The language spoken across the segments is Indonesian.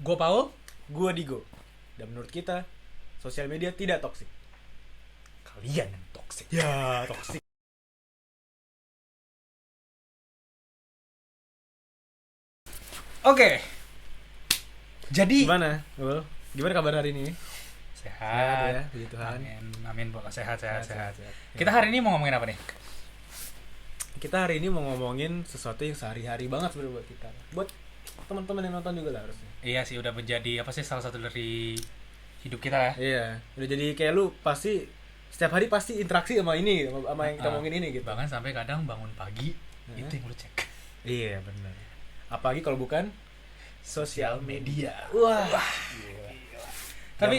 Gue Paul. Gua Digo. Dan menurut kita, sosial media tidak toksik. Kalian yang toksik. Ya, toksik. Oke. Jadi Gimana, Gul? Gimana kabar hari ini? sehat ya, puji Tuhan. Amin Pak. Sehat. Sehat. Kita hari ini mau ngomongin apa nih? Kita hari ini mau ngomongin sesuatu yang sehari-hari banget sebenarnya buat kita. Buat teman-teman yang nonton juga lah harusnya. Iya sih, udah menjadi apa sih salah satu dari hidup kita ya. Iya, udah jadi kayak lu pasti setiap hari pasti interaksi sama ini, sama yang kita ngomongin ini gitu. Bahkan sampai kadang bangun pagi itu yang lu cek. Iya, benar. Apalagi kalau bukan sosial media. Wah. Gila. Tapi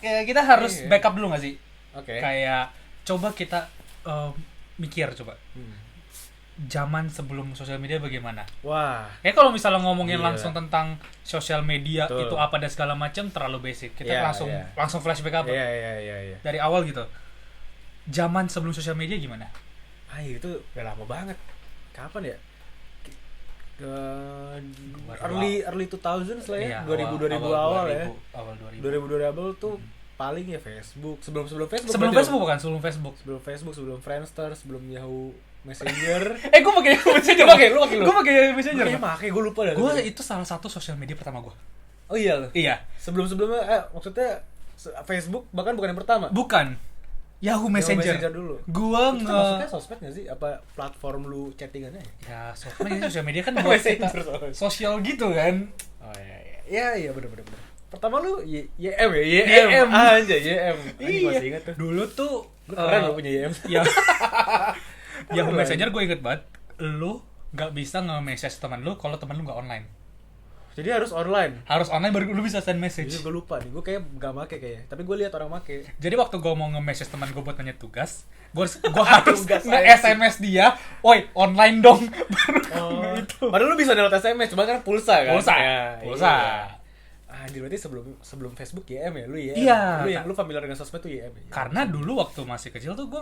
kita harus Iya. backup dulu gak sih? Oke. Kayak coba kita mikir coba. Hmm. Zaman sebelum sosial media bagaimana? Wah. Kalau misalnya ngomongin Gila. langsung tentang sosial media Betul. itu apa dan segala macam terlalu basic. Kita Iya, langsung iya. langsung flashback apa? Iya. Dari awal gitu. Zaman sebelum sosial media gimana? Itu udah lama banget. Kapan ya? Ke Baru early 2000s lah ya. Iya, 2000 awal ya. Awal 2000. 2000 tuh paling ya Facebook. Sebelum Facebook. Sebelum berarti Facebook bukan, sebelum Facebook. Sebelum Facebook, sebelum Friendster, sebelum Yahoo Messenger. Gue pakai Messenger. Lu pakai, lu? Gue pakai Messenger. Pakai, gue lupa dah. Gue itu salah satu sosial media pertama gue. Oh iya loh. Iya. Sebelumnya maksudnya Facebook bahkan bukan yang pertama. Yahoo Yahoo Messenger. dulu. Gua Itu maksudnya sosmed nggak sih? Apa platform lu chattingannya ya? ya sosmed ini sosial media kan buat kita Messenger soalnya. sosial gitu kan. Oh iya. Iya bener. Pertama lu YM ya? YM. Anjay, YM. Anjing, Iya. masih ingat tuh. Dulu tuh Lu keren lo punya YM. ya Yahoo Keren. Messenger gue inget banget. Lu nggak bisa nge-message teman lu kalau teman lu nggak online. Jadi harus online. Harus online baru lu bisa send message. Jadi gue lupa nih, gue kayak gak make kayaknya. Tapi gue lihat orang make. Jadi waktu gue mau nge-message teman gue buat nanya tugas, gue harus Tugas nge-SMS dia, "Woi, online dong." Baru itu. Padahal lu bisa download SMS, cuma kan pulsa kan? Pulsa. Ya, Pulsa. Iya. Anjir, berarti sebelum Facebook YM ya? Lu YM. Iya. Lu familiar dengan sosmed tuh YM ya? Karena dulu waktu masih kecil tuh gue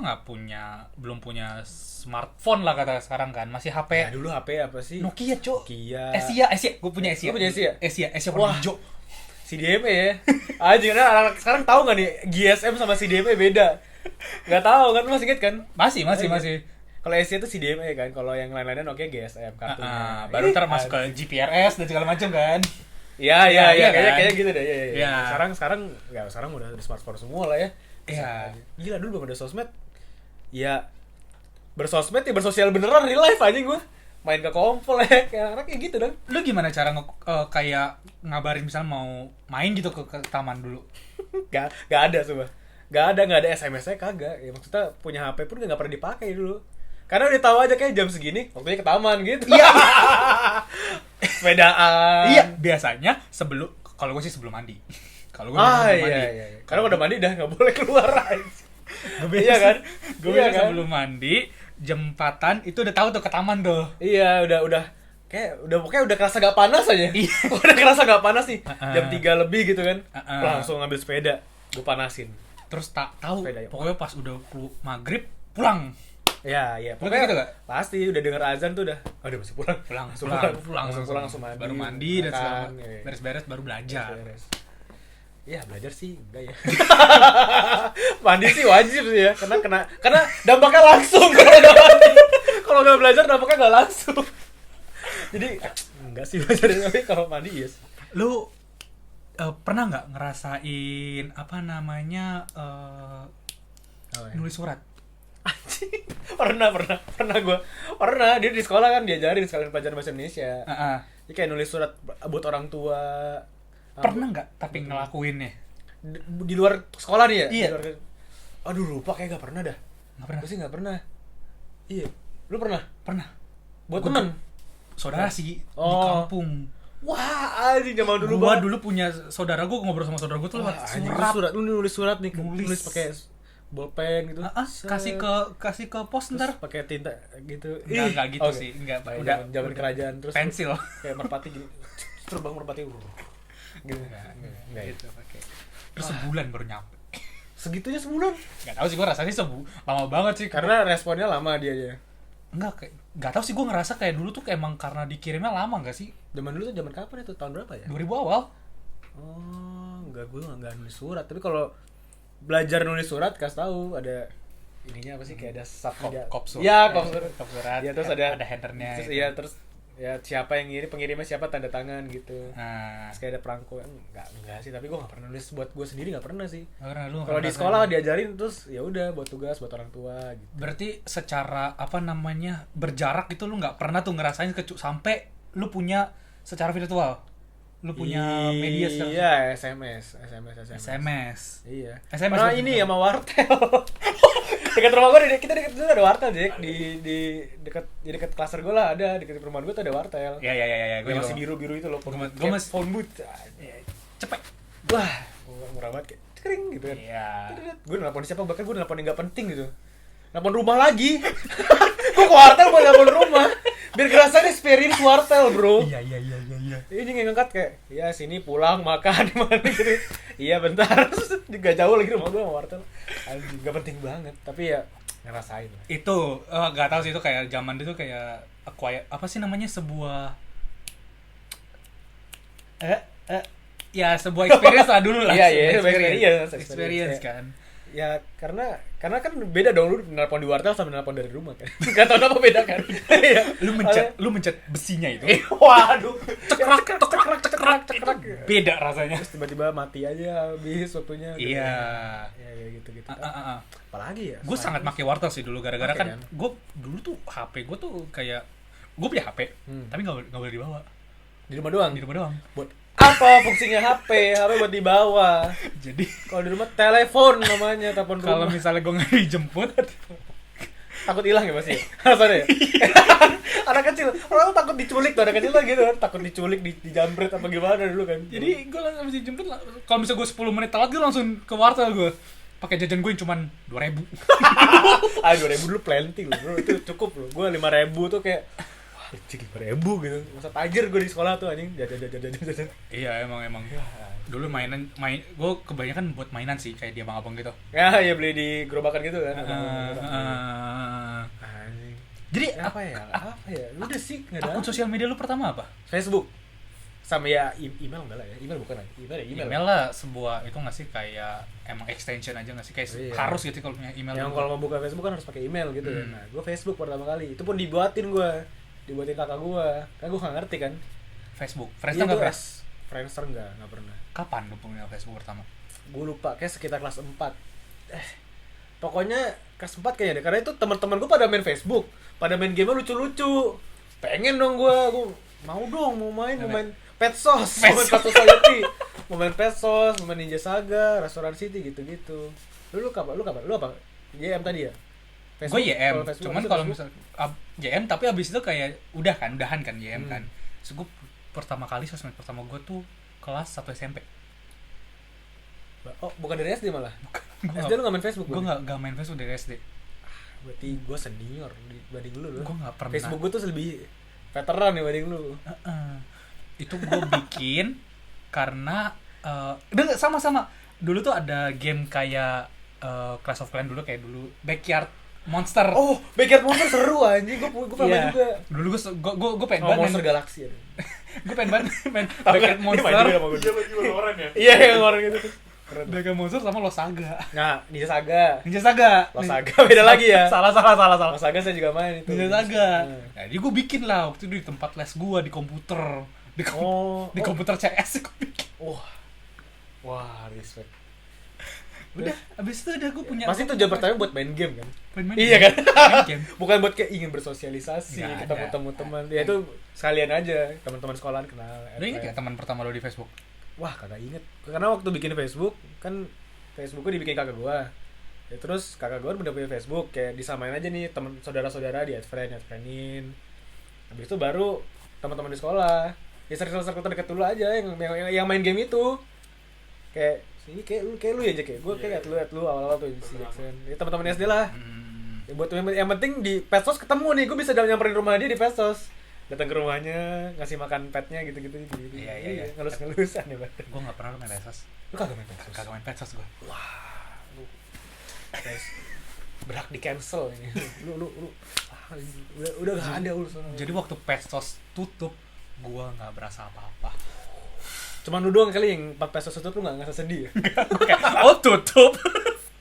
belum punya smartphone lah kata sekarang kan, masih HP. Ya, dulu HP apa sih? Nokia, Cok. Nokia. Asia, gue punya Asia. Lu punya Asia? Asia Wah. warna hijau. CDMA ya? Anjir, kan anak sekarang tahu gak nih GSM sama CDMA beda? Gak tahu kan, lu masih inget kan? Masih. Kalau Asia tuh CDMA kan, kalau yang lain-lainnya Nokia GSM kartunya. Baru ntar masuk ke GPRS dan segala macam kan. Iya, Iya, kayaknya kan? gitu deh. Iya. Iya. Sekarang udah ada smartphone semua lah ya. Iya. Gila, dulu belum ada sosmed. Ya bersosmed ya bersosial beneran real life anjing gua. Main ke kompol ya, kayak anak kayak gitu dong. Lu gimana cara kayak ngabarin misalnya mau main gitu ke taman dulu? Gak ada sumpah. Gak ada SMS-nya kagak. Ya maksudnya punya HP pun gak pernah dipakai dulu. Karena udah tahu aja kayak jam segini waktunya ke taman gitu. Iya. Sepedaan. Iya, biasanya kalau gue sih sebelum mandi. Kalau gue sebelum mandi. Iya. Karena udah mandi dah nggak boleh keluar aja. Iya kan? Gue Iya biasa kan? sebelum mandi jam 4-an itu udah tahu tuh ke taman tuh. Iya, udah pokoknya udah kerasa gak panas aja. Iya. Udah kerasa gak panas nih. Uh-uh. Jam 3 lebih gitu kan. Uh-uh. Langsung ngambil sepeda, gue panasin. Terus tak tahu Sepeda, ya. pokoknya pas udah maghrib pulang. Iya. Lu Pokoknya gitu gak? pasti udah denger azan tuh udah. Udah masih pulang. Langsung mandi. baru mandi dan segala makan, macam. iya. Beres-beres baru belajar. Beres. Ya belajar sih enggak ya. Mandi sih wajib sih ya. Karena dampaknya langsung kalau nggak mandi. Kalau nggak belajar dampaknya nggak langsung. Jadi enggak sih belajar, tapi kalau mandi yes. Lu pernah nggak ngerasain apa namanya nulis surat? Anjing. Pernah gue. Pernah, dia di sekolah kan diajarin sekalian pelajaran bahasa Indonesia. Jadi kayak nulis surat buat orang tua. Pernah nggak tapi ngelakuinnya? Di luar sekolah nih ya? Iya. Di luar... Aduh lupa kayak gak pernah dah. Nggak pernah. Gue sih gak pernah. Iya. Lu pernah? Pernah. Buat Gua temen? Saudara sih di Oh. kampung. Wah, anjing zaman dulu Gua banget. dulu punya saudara, gua ngobrol sama saudara gua tuh lewat Anjing, surat. Lu nulis surat nih, Nulis. nulis pakai bolpen gitu. Set. kasih ke pos Terus ntar. pakai tinta gitu. Enggak gitu Oke. sih, enggak. Udah zaman kerajaan terus pensil. kayak merpati gini. Terbang merpati. Gitu. Enggak Gitu pakai. Terus sebulan baru nyampe. Segitunya sebulan. Enggak tahu sih, gua rasanya lama banget sih Karena responnya lama dia aja. enggak tahu sih, gua ngerasa kayak dulu tuh emang karena dikirimnya lama enggak sih? Zaman dulu tuh zaman kapan itu? Tahun berapa ya? 2000 awal. Oh, enggak, gue enggak nulis surat. Tapi kalau belajar nulis surat kasih tahu ada ininya apa sih, kayak ada subnya. Kop surat. Iya, kop surat. Kop surat. Ya, terus ada headernya. Terus gitu. iya, terus ya siapa yang ngirim, pengirimnya siapa, tanda tangan gitu. Nah, Terus kayak ada perangko. Enggak sih, tapi gue enggak pernah nulis buat gue sendiri, enggak pernah sih. karena lu Kalau di ngerasain. sekolah diajarin, terus ya udah buat tugas buat orang tua gitu. Berarti secara apa namanya berjarak itu lu nggak pernah tuh ngerasain sampai lu punya secara virtual, lu punya media secara Iya, SMS. SMS. Iya. SMS Nah, berarti ini kan? sama wartel. Dekat rumah gue, kita dekat dulu ada wartel, Jack. Di dekat klaster gue lah ada, dekat rumah gue tuh ada wartel. Ya, Yang masih biru-biru itu loh, Gua masih- phone booth. Cepet. Wah, murah banget kayak kering gitu kan. Iya. Gue nelpon siapa, bahkan gue nelpon yang gak penting gitu. Nelpon rumah lagi. Gue ke wartel buat nelpon rumah. Biar ngerasain experience wartel, bro. Iya. Ini ngangkat kayak, ya sini pulang makan di mana gitu. Iya bentar, gak jauh lagi rumah gue sama wartel. Anjing, gak penting banget, tapi ya ngerasain. Itu nggak tahu sih, itu kayak zaman itu kayak apa sih namanya, sebuah ya sebuah experience lah dulu lah. Iya, Sebuah experience. experience Ya. kan. Ya karena kan beda dong, lu nelpon di wartel sama nelpon dari rumah kan. Gak tau apa beda kan. Iya. Lu mencet besinya itu. Waduh, Cekrak. Beda rasanya. terus tiba-tiba mati aja habis waktunya. Iya. Ya gitu. Ah. Apalagi ya? Gue sangat pakai wartel sih dulu, gara-gara Pakai kan kan? gue dulu tuh HP gue tuh kayak gue punya HP tapi nggak boleh dibawa Di rumah doang. di rumah doang. Buat apa fungsinya HP? HP buat dibawa. Jadi Kalau di rumah telepon namanya, telepon kalau rumah. misalnya gue nggak dijemput, Takut hilang ya pasti. Alasannya. Anak kecil, orang tuh takut diculik tuh, anak kecil lah gitu kan, takut diculik, dijambret apa gimana dulu kan. jadi gue langsung habis dijemput kalau misalnya gue 10 menit telat, gue langsung ke wartel, gue pakai jajan gue yang cuman 2.000. 2.000 dulu plenty loh, bro. Itu cukup loh. Gue 5.000 tuh kayak, wah, cik 5.000 gitu. Masa tajir gue di sekolah tuh anjing, jajan. Iya, emang dulu gue kebanyakan buat mainan sih, kayak di abang-abang gitu. Ya beli di gerobakan gitu kan. Anjing. Jadi Apa ya? Udah sih, enggak ada. akun sosial media lu pertama apa? Facebook. Sama ya email enggak lah ya. Email bukan lah. Email lah, sebuah itu nggak sih, kayak emang extension aja nggak sih, kayak Iya. harus gitu kalau punya email. Yang kalau mau buka Facebook kan harus pakai email gitu kan. Hmm. Nah, gue Facebook pertama kali. Itu pun dibuatin kakak gue. Kan gue nggak ngerti kan. Facebook, Iya, Friendster nggak gua Friends? Friendster nggak pernah. Kapan lu punya Facebook pertama? Gue lupa, kayak sekitar kelas 4. Pokoknya kelas 4 kayaknya deh. Karena itu teman-teman gue pada main Facebook, pada main game lucu-lucu. Pengen dong gue mau main Petsos, mau main Pet Society, mau main Petsos, mau main Ninja Saga, Restoran City gitu-gitu. Lu kapan? Lu apa? JM tadi ya? Gue YM, Kalau Facebook, cuman itu kalau Facebook. misal YM tapi abis itu kayak udahan kan YM kan. So, gue pertama kali sosmed pertama gue tuh kelas 1 SMP. Oh, bukan dari SD malah. Gue SD lu nggak main Facebook? gue nggak main Facebook dari SD. Berarti gue senior dibanding lu. Gue nggak pernah. Facebook gue tuh lebih veteran dibanding lu. Itu gue bikin karena sama dulu tuh ada game kayak Clash of Clans dulu, kayak dulu Backyard Monster. Oh, Backyard Monster seru anjing. Gue pernah main juga. Dulu gue pengen Oh, banget Monster Galaxy ya. gue pengen banget main Backyard Monster. Dia lagi orang ya. Iya, yang orang gitu tuh. Keren. Backyard Monster sama Losaga. Nah, Ninja Saga. Ninja Saga. Lost Saga beda lagi ya. Salah. Lost Saga saya juga main itu. Ninja Saga. Nah. Nah, jadi gue bikin lah waktu itu di tempat les gue di komputer. Di komputer CS gue bikin. Wah, respect. Udah, abis itu udah gue punya. Pasti tujuan pertama buat main game kan? Main Iya kan? Main game. Bukan buat kayak ingin bersosialisasi, Nggak ketemu ada. teman. Ya itu sekalian aja, teman-teman sekolahan kenal. Lo inget gak teman pertama lo di Facebook? Wah, kagak inget. Karena waktu bikin Facebook, kan Facebooknya dibikin kakak gua. Ya terus kakak gua udah punya Facebook, kayak disamain aja nih teman saudara-saudara di add friendin. Habis itu baru teman-teman di sekolah. Ya circle terdekat dulu aja yang main game itu. Kayak sini kayak lu ya aja kayak gua kayak liat lu awal-awal tuh si Jackson. Ya teman-teman SD lah. Ya, buat yang penting di Petsos ketemu nih, gua bisa nyamperin rumah dia di Petsos. Datang ke rumahnya, ngasih makan petnya gitu-gitu. Iya. Ngelus-ngelusan ya, Bang. Gue gak pernah main Petsos. Lu kagak main Petsos? Kagak main Petsos gue. Guys, berhak di cancel ini. Lu udah gak ada urusan. Jadi waktu Petsos tutup, gue gak berasa apa-apa. Cuman lu doang kali yang 4 pesos tutup lu enggak ngerasa sedih ya? Oh tutup.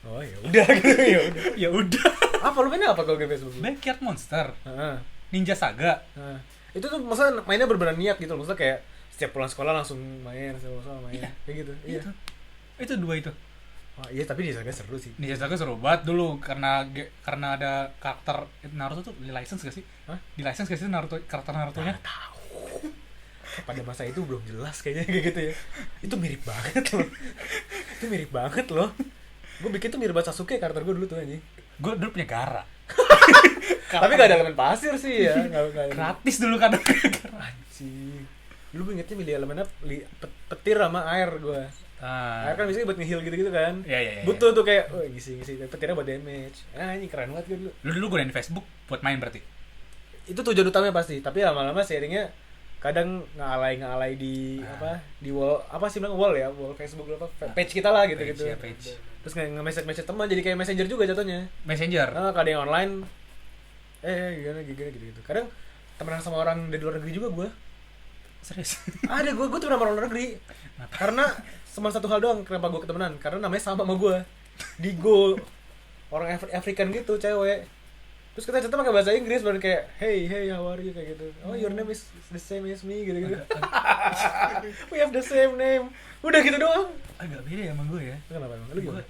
Oh ya udah gitu ya udah. Ya udah. Apa lu mainnya apa kalau game Facebook? Backyard Monster, Heeh. Ninja Saga. Nah, itu tuh maksudnya mainnya bener-bener niat gitu, maksudnya kayak setiap pulang sekolah langsung main, main, Iya. kayak gitu. Iya. Itu dua itu. Oh, iya tapi di Saga seru sih. Ninja Saga seru banget dulu karena ada karakter Naruto tuh di license gak sih? Hah? Di license gak sih Naruto, karakter Naruto-nya? Pada masa itu belum jelas kayaknya kayak gitu ya. Itu mirip banget loh. Itu mirip banget loh. Gue bikin tuh mirip banget Sasuke karakter gue dulu tuh anjing. Gue dulu punya Gara. Tapi gak ada elemen pasir sih ya. Gak Gratis dulu kan. anjing. Dulu gue ingetnya milih elemennya petir sama air gue. Air kan biasanya buat nge-heal gitu-gitu kan. Iya. Butuh tuh kayak, ngisi. Petirnya buat damage. Ini keren banget gue dulu. Lu dulu gunain Facebook buat main berarti? Itu tujuan utamanya pasti. Tapi lama-lama sharingnya kadang ngalay di di wall sih bilang wall Facebook apa page kita lah gitu. Page. Terus nge-message teman jadi kayak messenger juga jatuhnya. Messenger. Kadang yang online gimana gitu. Kadang temenan sama orang dari luar negeri juga gue. Serius? Ada gue tuh pernah sama orang luar negeri. Karena cuma satu hal doang kenapa gue ketemenan, karena namanya sama gue. Digo. Orang African gitu, cewek. Terus kita cerita pakai bahasa Inggris baru kayak hey how are you kayak gitu. Oh your name is the same as me gitu. We have the same name. Udah gitu doang. Agak beda ya sama gue ya. Kenapa emang? Lu gimana?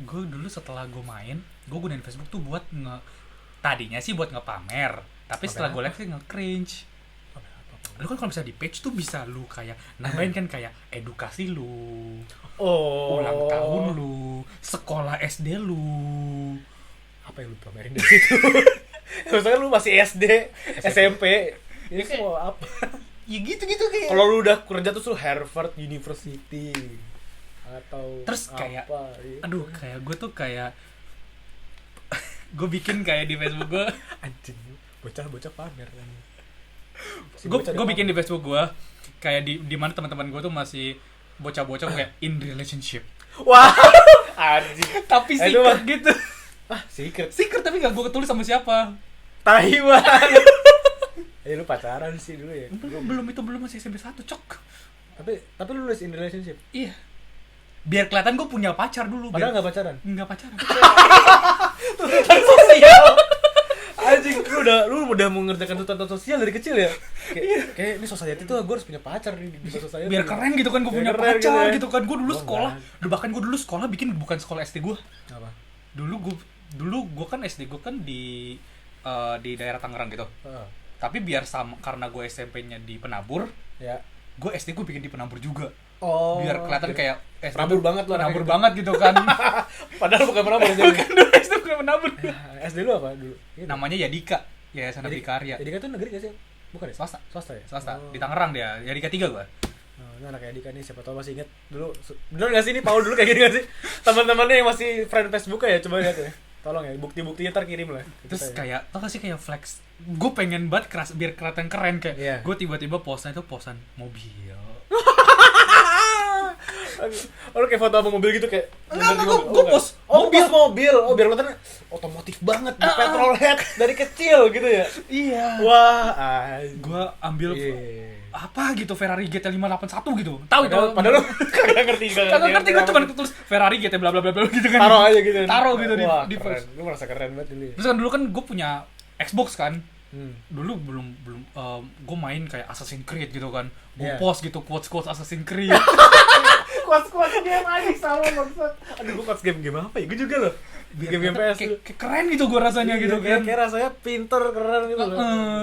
Gue dulu setelah gue main, gue gunain Facebook tuh buat tadinya sih buat ngepamer, tapi setelah gue lihat sih nge-cringe. Lu kan kalau bisa di page tuh bisa lu kayak nambahin kan kayak edukasi lu, ulang tahun lu, sekolah SD lu. Apa yang lu pamerin dari situ? Misalnya lu masih SD, SMP, ini mau apa? Ya gitu kayak. Kalau lu udah kerja tuh lu Harvard University atau terus kayak apa, gitu. Aduh kayak gue tuh kayak gue bikin kayak di Facebook gue anjing bocah pamer kan. Gue bikin di Facebook gue kayak di mana teman-teman gue tuh masih bocah-bocah kayak in relationship. Wah, anjing. Tapi secret gitu. Secret Tapi gak gue ketulis sama siapa. Tai banget. Lu pacaran sih dulu ya? Belum masih SMP 1 cok. Tapi lu nulis in relationship? Iya. Biar kelihatan gue punya pacar dulu. Padahal gak pacaran? Enggak pacaran. Tuntutan sosial. Anjing, lu udah mengerjakan tuntutan sosial dari kecil ya? Kayak ini society tuh gue harus punya pacar nih di society. Biar keren gitu kan gue punya pacar gitu kan. Gue dulu sekolah, bahkan gue dulu sekolah bikin bukan sekolah SD gue. Apa? Dulu gue kan SD gue kan di daerah Tangerang gitu. Tapi biar sama karena gue SMP-nya di Penabur, ya. Gue SD gue bikin di Penabur juga. Biar kelihatan kayak penabur banget lu. Penabur banget gitu kan. Padahal bukan penabur aja. Bukan dulu SD bukan penabur. SD lu apa dulu? Namanya Yadika, Yayasan Abdi Karya. Yadika tuh negeri gak sih? Bukan ya? Swasta ya? Swasta. Di Tangerang dia. Yadika 3 gua. Ini anak Yadika nih, siapa tau masih inget dulu. Bener gak sih ini Paul dulu kayak gini gak sih? Teman-temannya yang masih friend Facebook ya, coba lihat ya. Tolong ya, bukti-buktinya ntar kirim lah. Terus kayak, tau gak sih kayak flex. Gue pengen banget biar kelihatan keren kayak. Gue tiba-tiba postnya itu postan mobil. Lu kayak foto apa mobil gitu kayak. Gue post mobil. Oh biar kelihatan otomotif banget, di petrolhead dari kecil gitu ya. Iya. Wah, gue ambil apa gitu Ferrari GT581 gitu. Tahu itu. Padahal lu kagak ngerti. Kagak ngerti, gue cuma tulis Ferrari GT bla bla bla gitu kan. Taruh aja gitu. Taruh gitu di post. Lu merasa keren banget dulu ya. Terus kan dulu kan gue punya Xbox kan. Dulu belum gue main kayak Assassin's Creed gitu kan. Gue post gitu quotes Assassin's Creed. Quotes game aja sama maksud. Aduh gue quotes game apa ya? Gue juga loh. Game PS kayak keren gitu gue rasanya gitu kan. Kayak rasanya pinter, keren gitu loh.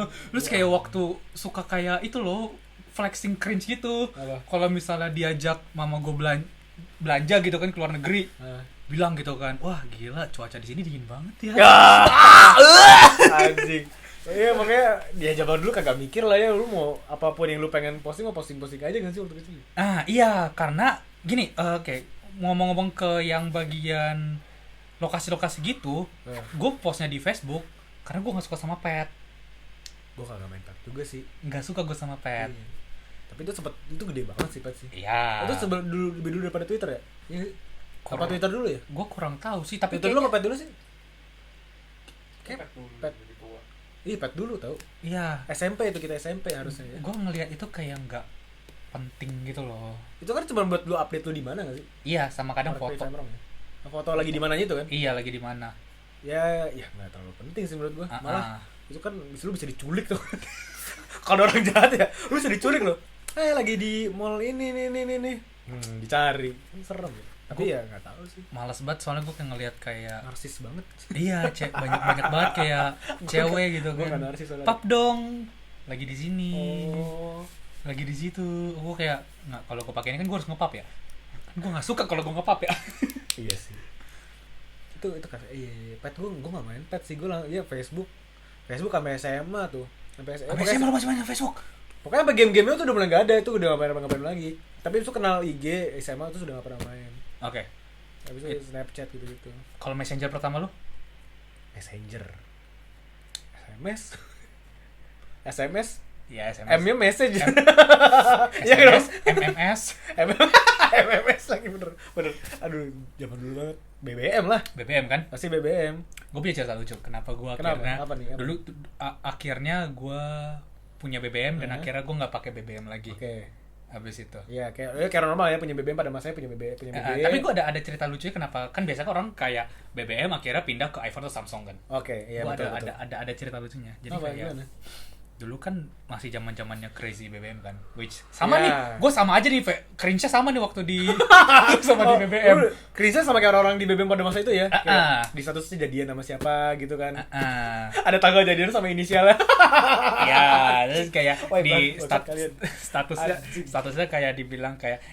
Terus kayak waktu suka kayak itu loh flexing cringe gitu. Kalau misalnya diajak mama gue belanja gitu kan ke luar negeri. Bilang gitu kan, wah gila cuaca di sini dingin banget ya. Anjing. Iya makanya dia zaman dulu kagak mikir lah ya, lu mau apapun yang lu pengen posting mau posting aja kan sih waktu itu. Iya karena gini, kayak ngomong-ngomong ke yang bagian lokasi-lokasi gitu, gue postnya di Facebook karena gue nggak suka sama pet. Gue kagak main pet juga sih. Nggak suka gue sama pet. Tapi itu gede banget sih pet sih. Iya. Itu lebih dulu daripada Twitter ya? Iya. Apa Twitter dulu ya? Gue kurang tahu sih. Tapi Twitter dulu apa pet dulu sih? Pet. Iya pet dulu tau. Iya. SMP itu kita SMP harusnya ya. Gue ngelihat itu kayak nggak penting gitu loh. Itu kan cuma buat lu update lu di mana enggak sih? Iya, sama kadang Correct me if foto. I'm wrong, ya? Foto lagi di mananya itu kan? Iya, lagi di mana. Ya nggak terlalu penting sih menurut gua. Malah Ah. itu kan lu bisa diculik tuh. Kalau orang jahat ya, lu bisa diculik loh. Lagi di mall ini nih. Dicari. Kan serem ya. Tapi ya nggak tahu sih. Males banget soalnya gue kayak ngeliat kayak Narsis banget. iya, banyak banget kayak cewek gitu Gua nggak kan. narsis soalnya. Pap dong. Lagi di sini. Oh. Lagi di situ. Gue kayak nggak, kalau gue pakai ini kan gue harus ngepap ya. Gue nggak suka kalau gue ngepap ya. Iya sih. Itu kan pet gue nggak main pet sih, gue ya Facebook sampai SMA tuh sampai Saya malu masih main Facebook. pokoknya sampai game-game itu udah mulai nggak ada, itu udah nggak pernah ngapain lagi. Tapi itu kenal IG SMA itu sudah nggak pernah main. Oke. Habis itu Snapchat gitu Kalau Messenger pertama lu? Messenger SMS Iya, SMS. M-nya message. Iya SMS, kan? MMS, MMS lagi bener. Aduh, zaman dulu banget. BBM lah, BBM kan? pasti BBM. Gue punya cerita lucu. Kenapa gue Kenapa? akhirnya Apa nih? Apa? dulu akhirnya gue punya BBM dan Uh-huh. akhirnya gue nggak pakai BBM lagi. Oke. Habis itu. Iya, kayak normal ya, punya BBM pada masanya punya BBM. Tapi gue ada cerita lucunya kenapa kan biasanya orang kayak BBM akhirnya pindah ke iPhone atau Samsung kan. Oke, iya Gua betul. ada cerita lucunya. Jadi Apa, kayak gimana? dulu kan masih zamannya crazy BBM kan, which sama Ya. nih, gue sama aja nih, cringe-nya sama nih waktu di sama di BBM. Krisnya sama kayak orang-orang di BBM pada masa itu ya. Ah. Kayak di statusnya jadian sama siapa gitu kan. Ada Ada tanggal jadian sama inisialnya. ya, terus kayak Wah, di bangsat kalian. statusnya kayak dibilang kayak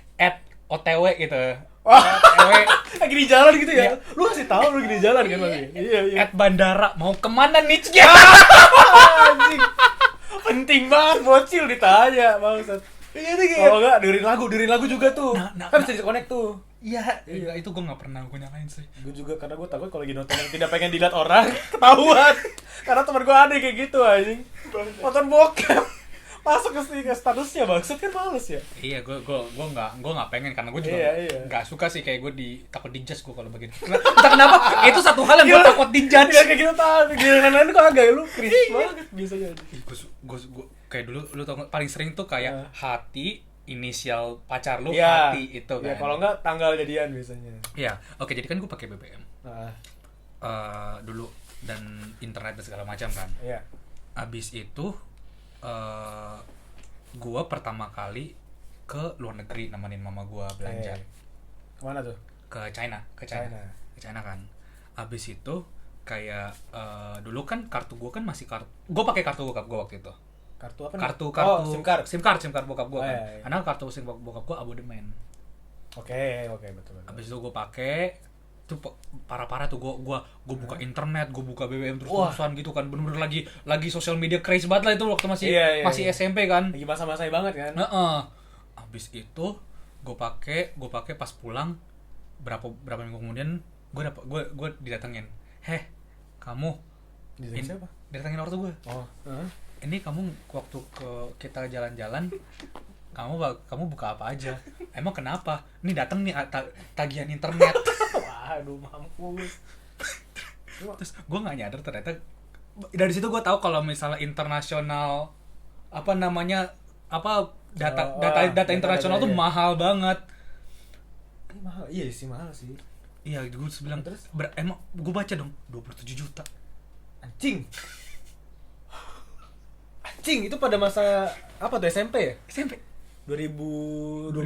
@otw gitu. Wah. OTW Lagi di jalan gitu ya. Iya. Lu kasih tahu lu lagi di jalan kan pasti. Iya. @bandara mau kemana nih? Anjing. Penting banget bocil ditanya, bangsat. Iya itu Kalau enggak dengerin lagu juga tuh. Nah, Kan bisa di-connect tuh. Iya, itu gue nggak pernah gue nyalain sih. Gue juga, karena gue takut kalau lagi nonton yang tidak pengen dilihat orang ketahuan. Karena teman gue ada yang kayak gitu anjing. Nonton bokep masuk ke statusnya, maksud kan males ya. Iya, gue nggak pengen karena gue juga Iya. nggak suka sih kayak gue takut dijudge gue kalau begini. Entah kenapa itu satu hal yang gue takut dijudge. Tidak kayak gitu tahu. Giliran lain kok agak lu cringe banget biasanya. Gue kayak dulu lu tau nggak, paling sering tuh kayak hati inisial pacar lu Iya. hati itu kan. Iya, kalau enggak tanggal jadian biasanya. Iya, oke, jadi kan gue pakai BBM Nah, dulu dan internet dan segala macam kan. iya. Abis itu gue pertama kali ke luar negeri nemenin mama gue belanja. Kemana tuh? Ke China. Ke China kan. Abis itu kayak dulu kan kartu gue kan masih gue pakai kartu bokap gue waktu itu. Kartu apa nih? Kartu Oh, SIM card. bokap gue Oh, kan. iya. Karena kartu SIM bokap gue abodemen. Oke, betul. Abis itu gue pakai itu parah-parah tuh gue buka internet, gue buka BBM Wah. terus-terusan gitu kan, bener-bener lagi sosial media crazy banget lah itu waktu masih Iya. SMP kan. Lagi masa-masanya banget kan? Abis itu gue pakai pas pulang berapa minggu kemudian gue didatengin, kamu Di siapa? didatengin ortu gue, Oh, ini kamu waktu kita jalan-jalan kamu buka apa aja, emang kenapa, ini datang nih tagihan internet. waduh mampus. Terus gue nggak nyadar ternyata dari situ gue tahu kalau misalnya internasional data internasional tuh iya. mahal banget. Mahal, iya sih mahal sih. Iya, gue bilang Terus? emang gue baca dong 27 juta. Anjing itu pada masa apa tuh, SMP ya? SMP 2012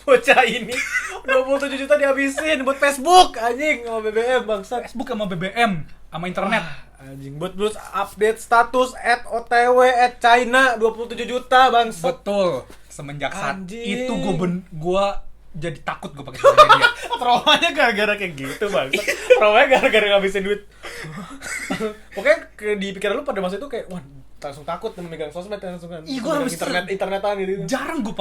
bocah ini 27 juta dihabisin buat Facebook anjing sama BBM bangsat. Facebook sama BBM sama internet. Anjing buat update status @otw @china 27 juta bangsat. Betul. Semenjak saat Anjing. itu gue jadi takut gue pakai sosial media. Traumanya gara-gara kayak gitu bangsat. Traumanya gara-gara ngabisin duit. Pokoknya di pikiran lu pada masa itu kayak wah langsung takut memegang sosmed langsung kan. Ih, gua habis internetan gitu. Jarang gue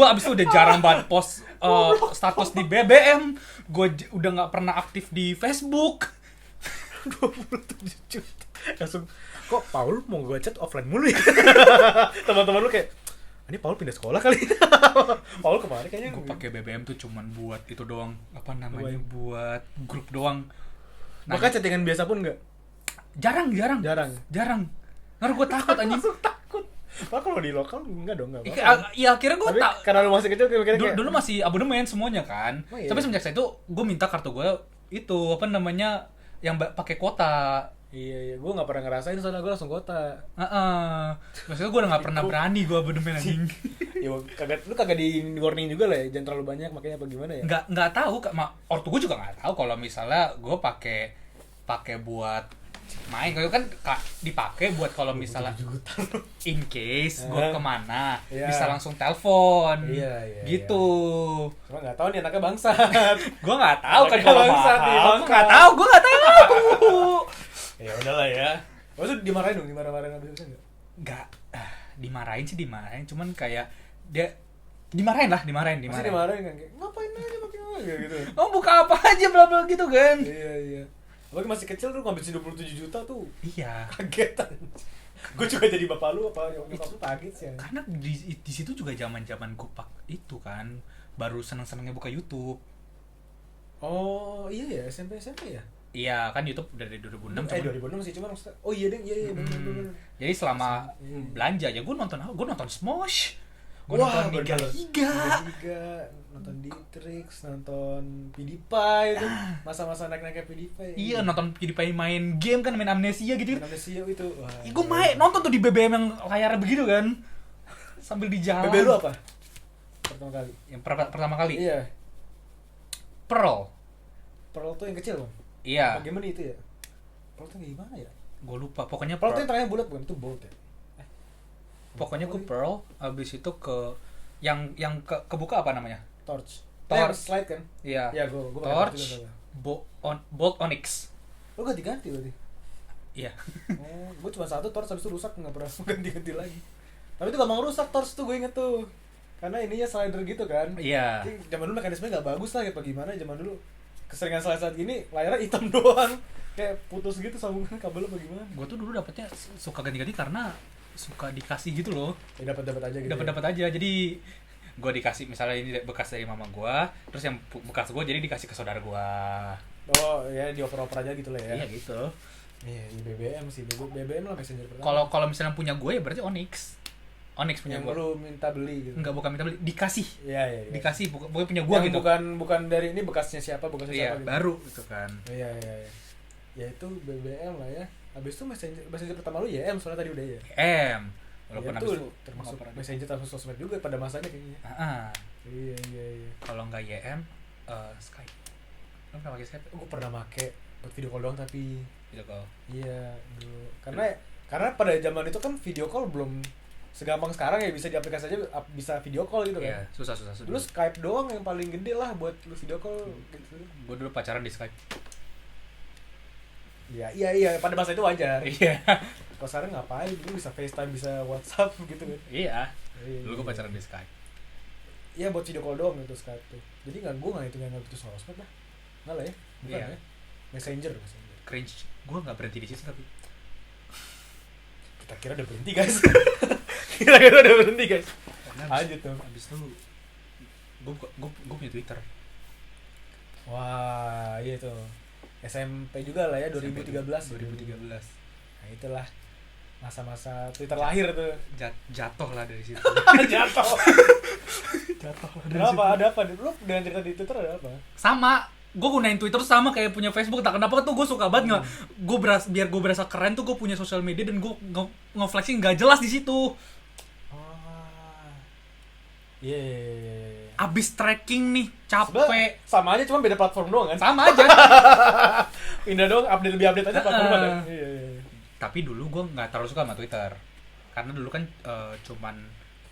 abis itu udah jarang banget post status di BBM. Gue udah nggak pernah aktif di Facebook. 27 juta. Langsung kok Paul mau gue chat offline mulu ya. Teman-teman lu kayak ini Paul pindah sekolah kali. Paul kemana kayaknya. Gue pakai BBM tuh cuman buat itu doang, apa namanya, Doang. buat grup doang. Bahkan chattingan biasa pun enggak. Jarang. Ntar gue takut anjing. Pak kalau di lokal enggak dong, enggak Iya, apa-apa. ya akhirnya gue Tapi tak. karena lu masih kecil mikirnya Dulu, kayak dulu masih abonemen semuanya kan. Oh, iya. Tapi semenjak saya itu gue minta kartu gue itu apa namanya yang pakai kuota. iya, gue nggak pernah ngerasain soalnya gue langsung kota. Maksudnya gue udah nggak pernah berani gue abonemen anjing. Ya lu kagak di warning juga lah ya, jangan terlalu banyak makanya apa gimana ya? Nggak tahu ortu gue juga nggak tahu kalau misalnya gue pakai buat main kalau kan dipakai buat kalau misalnya in case gue kemana Iya. bisa langsung telepon Iya, gitu. Cuma nggak tahu nih anaknya bangsat. Gue nggak tahu kan Anaknya kalau bangsat nih, mahal. bangsat. Gue nggak tahu. Ya udahlah ya. Maksud dimarahin dong, dimarahin habis bisa nggak? Nggak dimarahin cuman kayak dia dimarahin. Masih dimarahin kan kayak ngapain aja pakai aja gitu. Oh buka apa aja bla bla gitu kan. Iya. Apalagi masih kecil tuh ngabisin 27 juta tuh Iya. kaget. Gue juga jadi bapak lu apa nyokap lu kaget sih. Karena di situ juga zaman-zaman gue itu kan baru seneng-senengnya buka YouTube. Oh iya ya, SMP ya? Iya kan YouTube udah dari 2006 cuman 2006 sih cuma maksudnya. Oh iya deh, iya benar. jadi selama belanja ya gue nonton Smosh, gue nonton Liga, nonton Ditrix, nonton PewDiePie itu masa-masa naik-naiknya PewDiePie. iya nonton PewDiePie main game kan, main Amnesia gitu. Amnesia itu. Wah. Gue nonton tuh di BBM yang layarnya begitu kan sambil di jalan. BB lu apa? Pertama kali. Yang pertama kali Iya. Pearl. Pearl tuh yang kecil, Bang. Iya. Bagaimana itu ya? Pearl tuh gimana ya? Gue lupa pokoknya Pearl tuh Pearl. yang tengahnya bulat bukan? Itu bold ya? Pokoknya gue Pearl abis itu ke yang kebuka apa namanya? Torch. Torch. Slide kan? Iya. Iya, gue Torch, Bolt Onyx. Lu ganti-ganti berarti? Iya. Oh, gue cuma satu Torch, habis itu rusak, nggak pernah ganti-ganti lagi. Tapi itu gampang rusak Torch tuh, gue inget tuh. Karena ininya slider gitu kan. Iya. Zaman dulu mekanismenya nggak bagus lah, kayak bagaimana zaman dulu. Keseringan slide gini, layarnya hitam doang. Kayak putus gitu sambungan kabelnya bagaimana. Gue tuh dulu dapetnya suka ganti-ganti karena suka dikasih gitu loh. Ya dapat aja gitu. Dapat aja. Jadi gue dikasih misalnya ini bekas dari mama gue, terus yang bekas gue jadi dikasih ke saudara gue. Oh, ya dioper-oper aja gitu lah ya. Iya gitu. Iya, BBM sih. BBM lah messenger pertama. Kalau misalnya punya gue ya berarti Onyx punya yang gue. lu minta beli gitu. Enggak, bukan minta beli, dikasih. Iya. Dikasih pokoknya punya gue Yang gitu. bukan dari ini bekasnya siapa Iya, siapa gitu. baru gitu kan. Iya. Ya itu BBM lah ya. Habis itu messenger pertama lu YM soalnya tadi udah ya. M. Walaupun Ya, habis itu itu termasuk nggak pernah. messenger termasuk sosmed juga pada masanya kayaknya. Iya. Kalau enggak YM, Skype. Lo pernah pakai Skype? Gue pernah make buat video call doang tapi Gitu kok. iya dulu. Karena pada zaman itu kan video call belum segampang sekarang ya, bisa di aplikasi aja bisa video call gitu kan. Iya, susah. Dulu Skype doang yang paling gede lah buat lu video call gitu. Gue dulu pacaran di Skype. Iya, pada masa itu wajar. Iya. Kalau sekarang ngapain? Dulu bisa FaceTime, bisa WhatsApp gitu kan. Iya. Iya. Dulu gue pacaran di Skype. Iya, buat video call doang itu Skype tuh. Jadi gue nggak hitungnya itu sosmed lah. Nggak lah ya? Bukan Iya. ya? Messenger. Cringe. Gue nggak berhenti di situ tapi. Kita kira udah berhenti guys. Kira udah berhenti guys. Lanjut tuh. Abis itu gue punya Twitter. Wah, iya tuh. SMP juga lah ya, 2013. Nah, itulah masa-masa Twitter lahir tuh. Jatuh lah dari situ. Jatuh. Jatuh lah Kenapa? Ada apa? Lu dengan cerita di Twitter ada apa? Sama. Gue gunain Twitter sama kayak punya Facebook. Tak kenapa tuh gue suka banget nggak. Biar gue berasa keren tuh gue punya sosial media dan gue nge-flexing nggak jelas di situ. Iya. Abis tracking nih, capek. Sebenernya sama aja, cuma beda platform doang kan? Sama aja. Pindah doang, lebih update aja platform ada. Iya. Tapi dulu gue nggak terlalu suka sama Twitter. Karena dulu kan cuman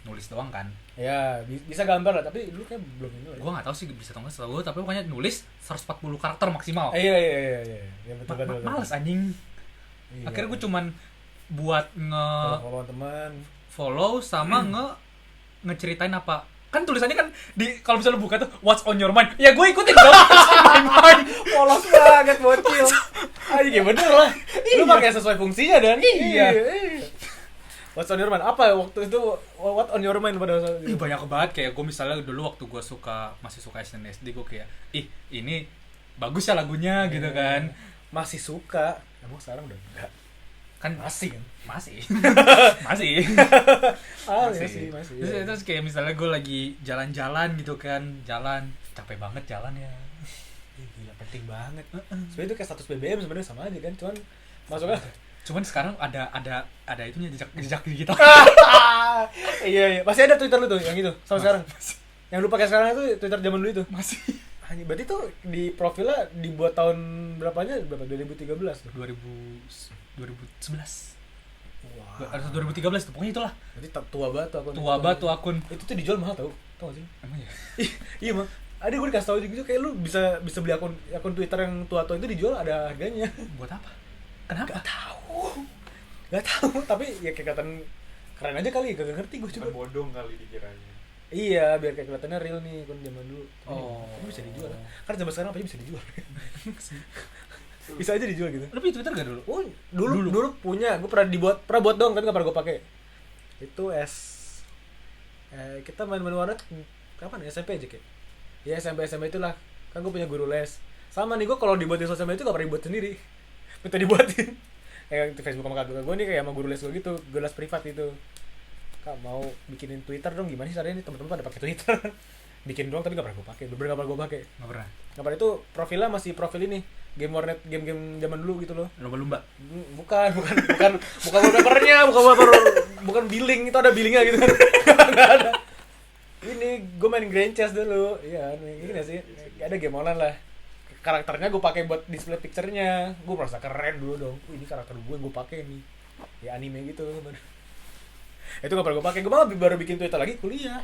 nulis doang kan. Ya, bisa gambar lah, tapi dulu kan belum ini lah. Gue nggak tahu sih bisa atau nggak, setahu gue, tapi pokoknya nulis 140 karakter maksimal. Iya. Ya, betul. Males anjing. Iya. Akhirnya gue cuman buat follow teman. follow sama ngeceritain apa. Kan tulisannya kan kalau misalnya buka tuh what's on your mind. Ya gue ikutin dong what's on my mind. Polos banget bocil. Iya bener lah. Lu pakai sesuai fungsinya dan. Iya. What's on your mind? Apa waktu itu what on your mind pada saat Ih, itu? banyak banget kayak gue misalnya dulu waktu gue masih suka SNSD, gue kayak ini bagus ya lagunya gitu kan. Masih suka. Emang sekarang udah enggak. kan Masih kan? masih masih Masih. Terus kayak misalnya gue lagi jalan-jalan gitu kan, jalan capek banget jalan ya. Gila, penting banget. Sebenarnya itu kayak status BBM sebenarnya sama aja kan, cuman masuknya Cuman sekarang ada itunya jejak digital. iya, masih ada Twitter lu tuh yang itu sampai sekarang. Yang lu pakai sekarang itu Twitter zaman dulu itu. Masih. Berarti tuh di profilnya dibuat tahun berapanya? Berapa? 2013 tuh. 2011. Wah. Atau 2013 tuh, pokoknya itulah. Berarti tua banget tuh akun. Tua banget tuh akun. Itu tuh dijual mahal tau gak sih? Emang ya? Iya mah. Ada gue dikasih tau gitu kayak lu bisa beli akun Twitter yang tua-tua itu dijual ada harganya. Buat apa? Kenapa? Gak tahu, tapi ya kayak kelihatan keren aja kali, gak ngerti gue juga. Kan bodong kali dikiranya. Iya, biar kayak kelihatannya real nih akun zaman dulu. Ini bisa dijual. Kan zaman sekarang apa aja bisa dijual. Bisa aja dijual gitu. Lu punya Twitter gak dulu? Oh, dulu punya. Gue pernah buat dong, tapi gak pernah gue pakai. Itu kita main-main warnet kapan ya? SMP aja kayak. Ya SMP itulah. Kan gue punya guru les. Sama nih, gue kalau dibuatin sosial media itu gak pernah dibuat sendiri. Minta dibuatin. Kayak di Facebook sama kakak gue nih kayak sama guru les gue gitu, guru les privat gitu. Kak mau bikinin Twitter dong, gimana sih caranya nih, teman-teman pada pakai Twitter. Bikin doang tapi gak pernah gue pakai. Beberapa gak pernah gue pakai. Gak pernah. Gak pernah, itu profilnya masih profil ini. Game warnet, game zaman dulu gitu loh. Lumba-lumba. Bukan wallpapernya, bukan billing, itu ada billingnya gitu. Enggak ada. Ini gue main Grand Chess dulu. Iya, ini gak sih? Ada game online lah. Karakternya gue pakai buat display picture-nya. Gue merasa keren dulu dong. Ini karakter gue yang gue pakai nih. Ya anime gitu. Itu gak pernah gue pakai. Gue malah baru bikin Twitter lagi kuliah.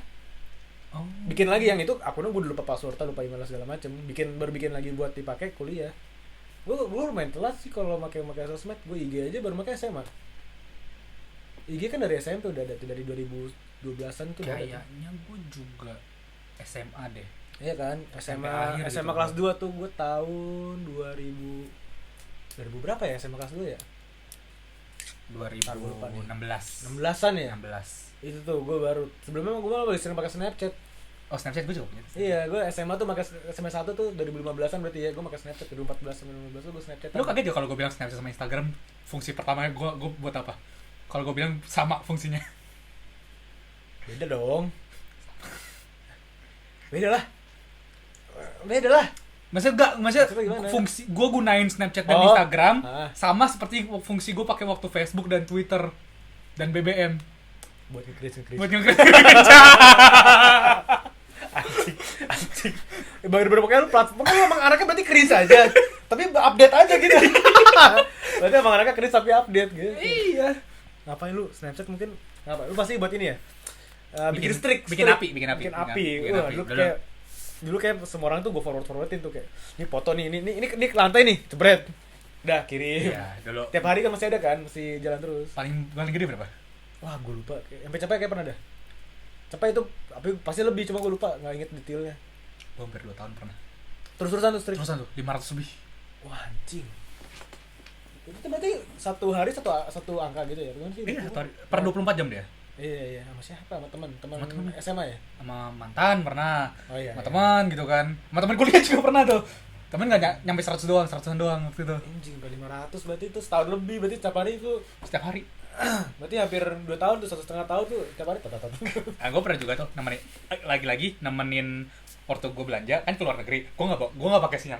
Oh. Bikin lagi yang itu akunnya gue lupa password, lupa email segala macem. Baru bikin lagi buat dipakai kuliah. Gue lumayan telat sih kalau pakai sosmed. Gue IG aja baru pakai SMA. IG kan dari SMP udah ada tuh, dari 2012-an tuh udah ada. Kayaknya gue juga SMA deh. Iya kan, SMP SMA gitu. kelas 2 tuh gue tahun 2000 berapa ya SMA kelas 2 ya? 2016. 16-an ya? 16. Itu tuh gue baru, sebelumnya gue malah sering pakai Snapchat. Oh, Snapchat gue juga punya. Iya, gue SMA tuh pakai SMA 1 tuh 2015-an berarti ya, gue pakai Snapchat 2014 sampai 2015 tuh gue Snapchat. Lu kaget ya kalau gue bilang Snapchat sama Instagram fungsi pertamanya gue buat apa? Kalau gue bilang sama fungsinya. Beda dong. Beda lah. Maksudnya gimana? fungsi gue gunain Snapchat dan Oh. Instagram Ah. sama seperti fungsi gue pakai waktu Facebook dan Twitter dan BBM Buat nge-create. buat nge-create. Anjing. Baru pokoknya lu platform, kan emang anaknya berarti cringe aja. Tapi update aja gitu. Berarti emang anaknya cringe tapi update gitu. Iya. Ngapain lu Snapchat mungkin? Ngapain? Lu pasti buat ini ya? Bikin bikin api. Wah, dulu kayak semua orang tuh gue forwardin tuh kayak ini foto nih, ini lantai nih, jebret. Dah kirim. Iya, dulu. Tiap hari kan masih ada kan, masih jalan terus. Paling gede berapa? Wah, gue lupa. Sampai capek kayak pernah dah. Capek itu pasti lebih, cuma gue lupa, enggak inget detailnya. Gue hampir 2 tahun pernah. Terus-terusan tuh, Terusan tuh 500 lebih. Wah, anjing. Itu berarti satu hari satu angka gitu ya? Gimana sih? Iya, per 24 jam dia. Iya, sama siapa? Sama teman Sama temen. SMA ya? Sama mantan pernah. Oh iya. Sama teman gitu kan. Sama teman kuliah juga pernah tuh. Temen nggak nyampe 100 doang, 100-an doang waktu itu. Anjing, 500 berarti itu setahun lebih, berarti setiap hari itu. Setiap hari. Berarti hampir 2 tahun tuh, 1,5 tahun tuh setiap hari tat. Gue pernah juga tuh nemenin ortu gue belanja kan ke luar negeri. Gue nggak pakai sinyal,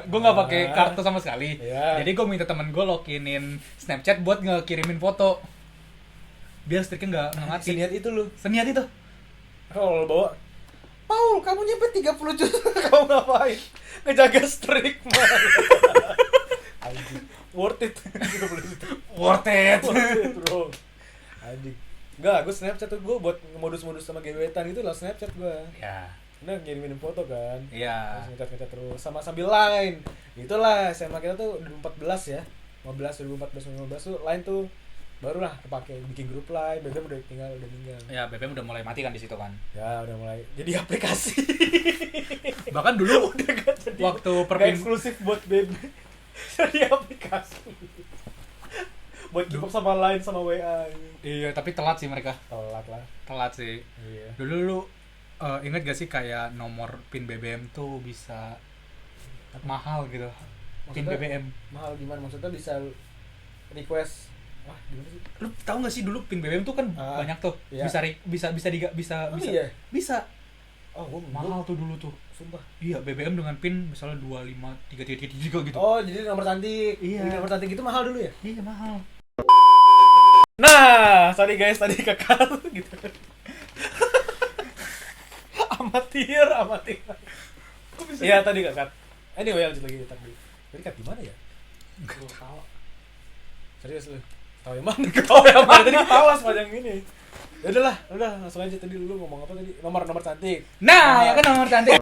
gue nggak pakai kartu sama sekali. Iya. Jadi gue minta temen gue loginin Snapchat buat ngekirimin foto. Biar listriknya nggak mati. Seniat itu lu. Seniat itu. Kalau lo bawa, Paul, kamu nyampe 30 juta, kamu ngapain? Ngejaga strik mah. Anjing, worth it. 30 juta. Worth it. Bro. Anjing. Enggak, gue Snapchat tuh gue buat modus-modus sama gebetan gitu lah Snapchat gue. Ya. Nah, ngirimin foto kan. Iya. Ngecat terus sama sambil line. Itulah SMA kita tuh 2014 ya. 2014 tuh line tuh barulah kepake, bikin grup line. BBM udah meninggal. Ya, BBM udah mulai mati kan di situ kan. Ya, udah mulai jadi aplikasi. Bahkan dulu Udah gak jadi, waktu gak eksklusif buat BB. Jadi aplikasi. Buat keep up sama line sama WA. Iya, tapi telat sih mereka. Telat lah. Telat sih. Iya. Dulu lu inget gak sih kayak nomor PIN BBM tuh bisa mahal gitu. PIN Maksudnya? BBM. Mahal gimana? Maksudnya bisa request Wah, gimana sih? Lu tahu nggak sih dulu pin BBM tuh kan banyak tuh. Iya. Bisa. Iya. Bisa. Oh, gua Mahal tuh dulu tuh. sumpah. Iya, BBM dengan pin misalnya 25333 gitu. Oh, jadi nomor cantik. Iya. Jadi nomor cantik itu mahal dulu ya? Iya, mahal. Nah, sorry guys, tadi kakak gitu. amatir. Kok bisa? Iya, tadi kakak. Anyway, lanjut lagi tadi. Tadi kat gimana ya? Enggak tahu. Serius lu? Tahu yang mana? Tahu yang mana? Tadi ketawa sepanjang ini. Ya udahlah, udah langsung aja tadi dulu ngomong apa tadi? Nomor cantik. Nah, ya kan nomor cantik.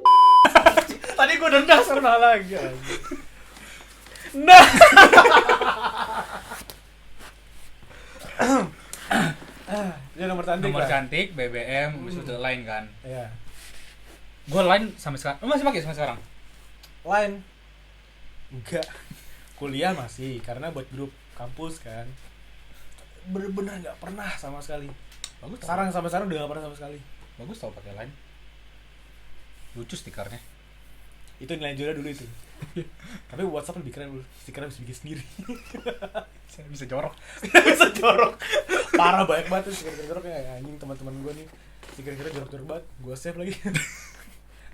Tadi gua dendas karena lagi. Nah. Dia nomor cantik. Nomor lah. cantik, BBM, habis itu Line kan. Iya. Gua Line sampai sekarang. Lu masih pakai sampai sekarang? Line. Enggak. Kuliah masih karena buat grup kampus kan. Bener-bener nggak pernah sama sekali. Bagus. Sampai sekarang udah nggak pernah sama sekali. Bagus tau pakai Line. Lucu stikernya. Itu nilai jualnya dulu itu. Tapi WhatsApp lebih keren, stikernya bisa bikin sendiri. Bisa jorok. Bisa jorok. Parah banyak banget tuh stiker jorok ya anjing teman-teman gue nih. Stiker-stiker jorok-jorok banget. Gue save lagi.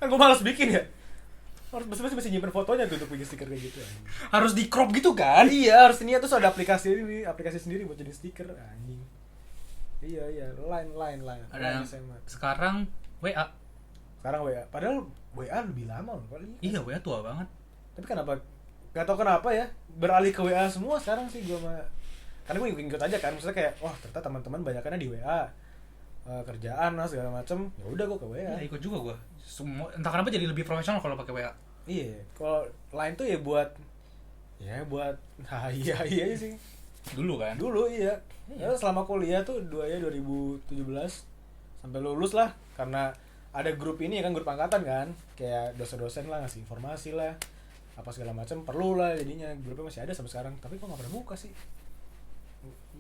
Kan gue malas bikin ya. Harus masih nyimpen fotonya tuh untuk bikin stiker kayak gitu anjing. Harus di crop gitu kan? Iya, harus ini tuh ada aplikasi sendiri buat jadi stiker anjing. Iya, line. Ada yang SMA. sekarang WA. Sekarang WA. Padahal WA lebih lama loh kali. Iya, WA tua banget. Tapi kenapa? Gak tau kenapa ya beralih ke WA semua sekarang sih gue mah. Karena gue ikut aja kan, maksudnya kayak wah ternyata teman-teman banyakannya di WA. Kerjaan lah segala macem, ya udah gue ke WA. Iya, ikut juga gua. Semua entah kenapa jadi lebih profesional kalau pakai WA. Iya, kalau lain tuh ya buat hai aja sih. Dulu kan. Dulu iya. Ya selama kuliah tuh 2017 sampai lulus lah karena ada grup ini kan, grup angkatan kan, kayak dosen-dosen lah ngasih informasi lah apa segala macam, perlu lah jadinya grupnya masih ada sampai sekarang. Tapi kok nggak pernah buka sih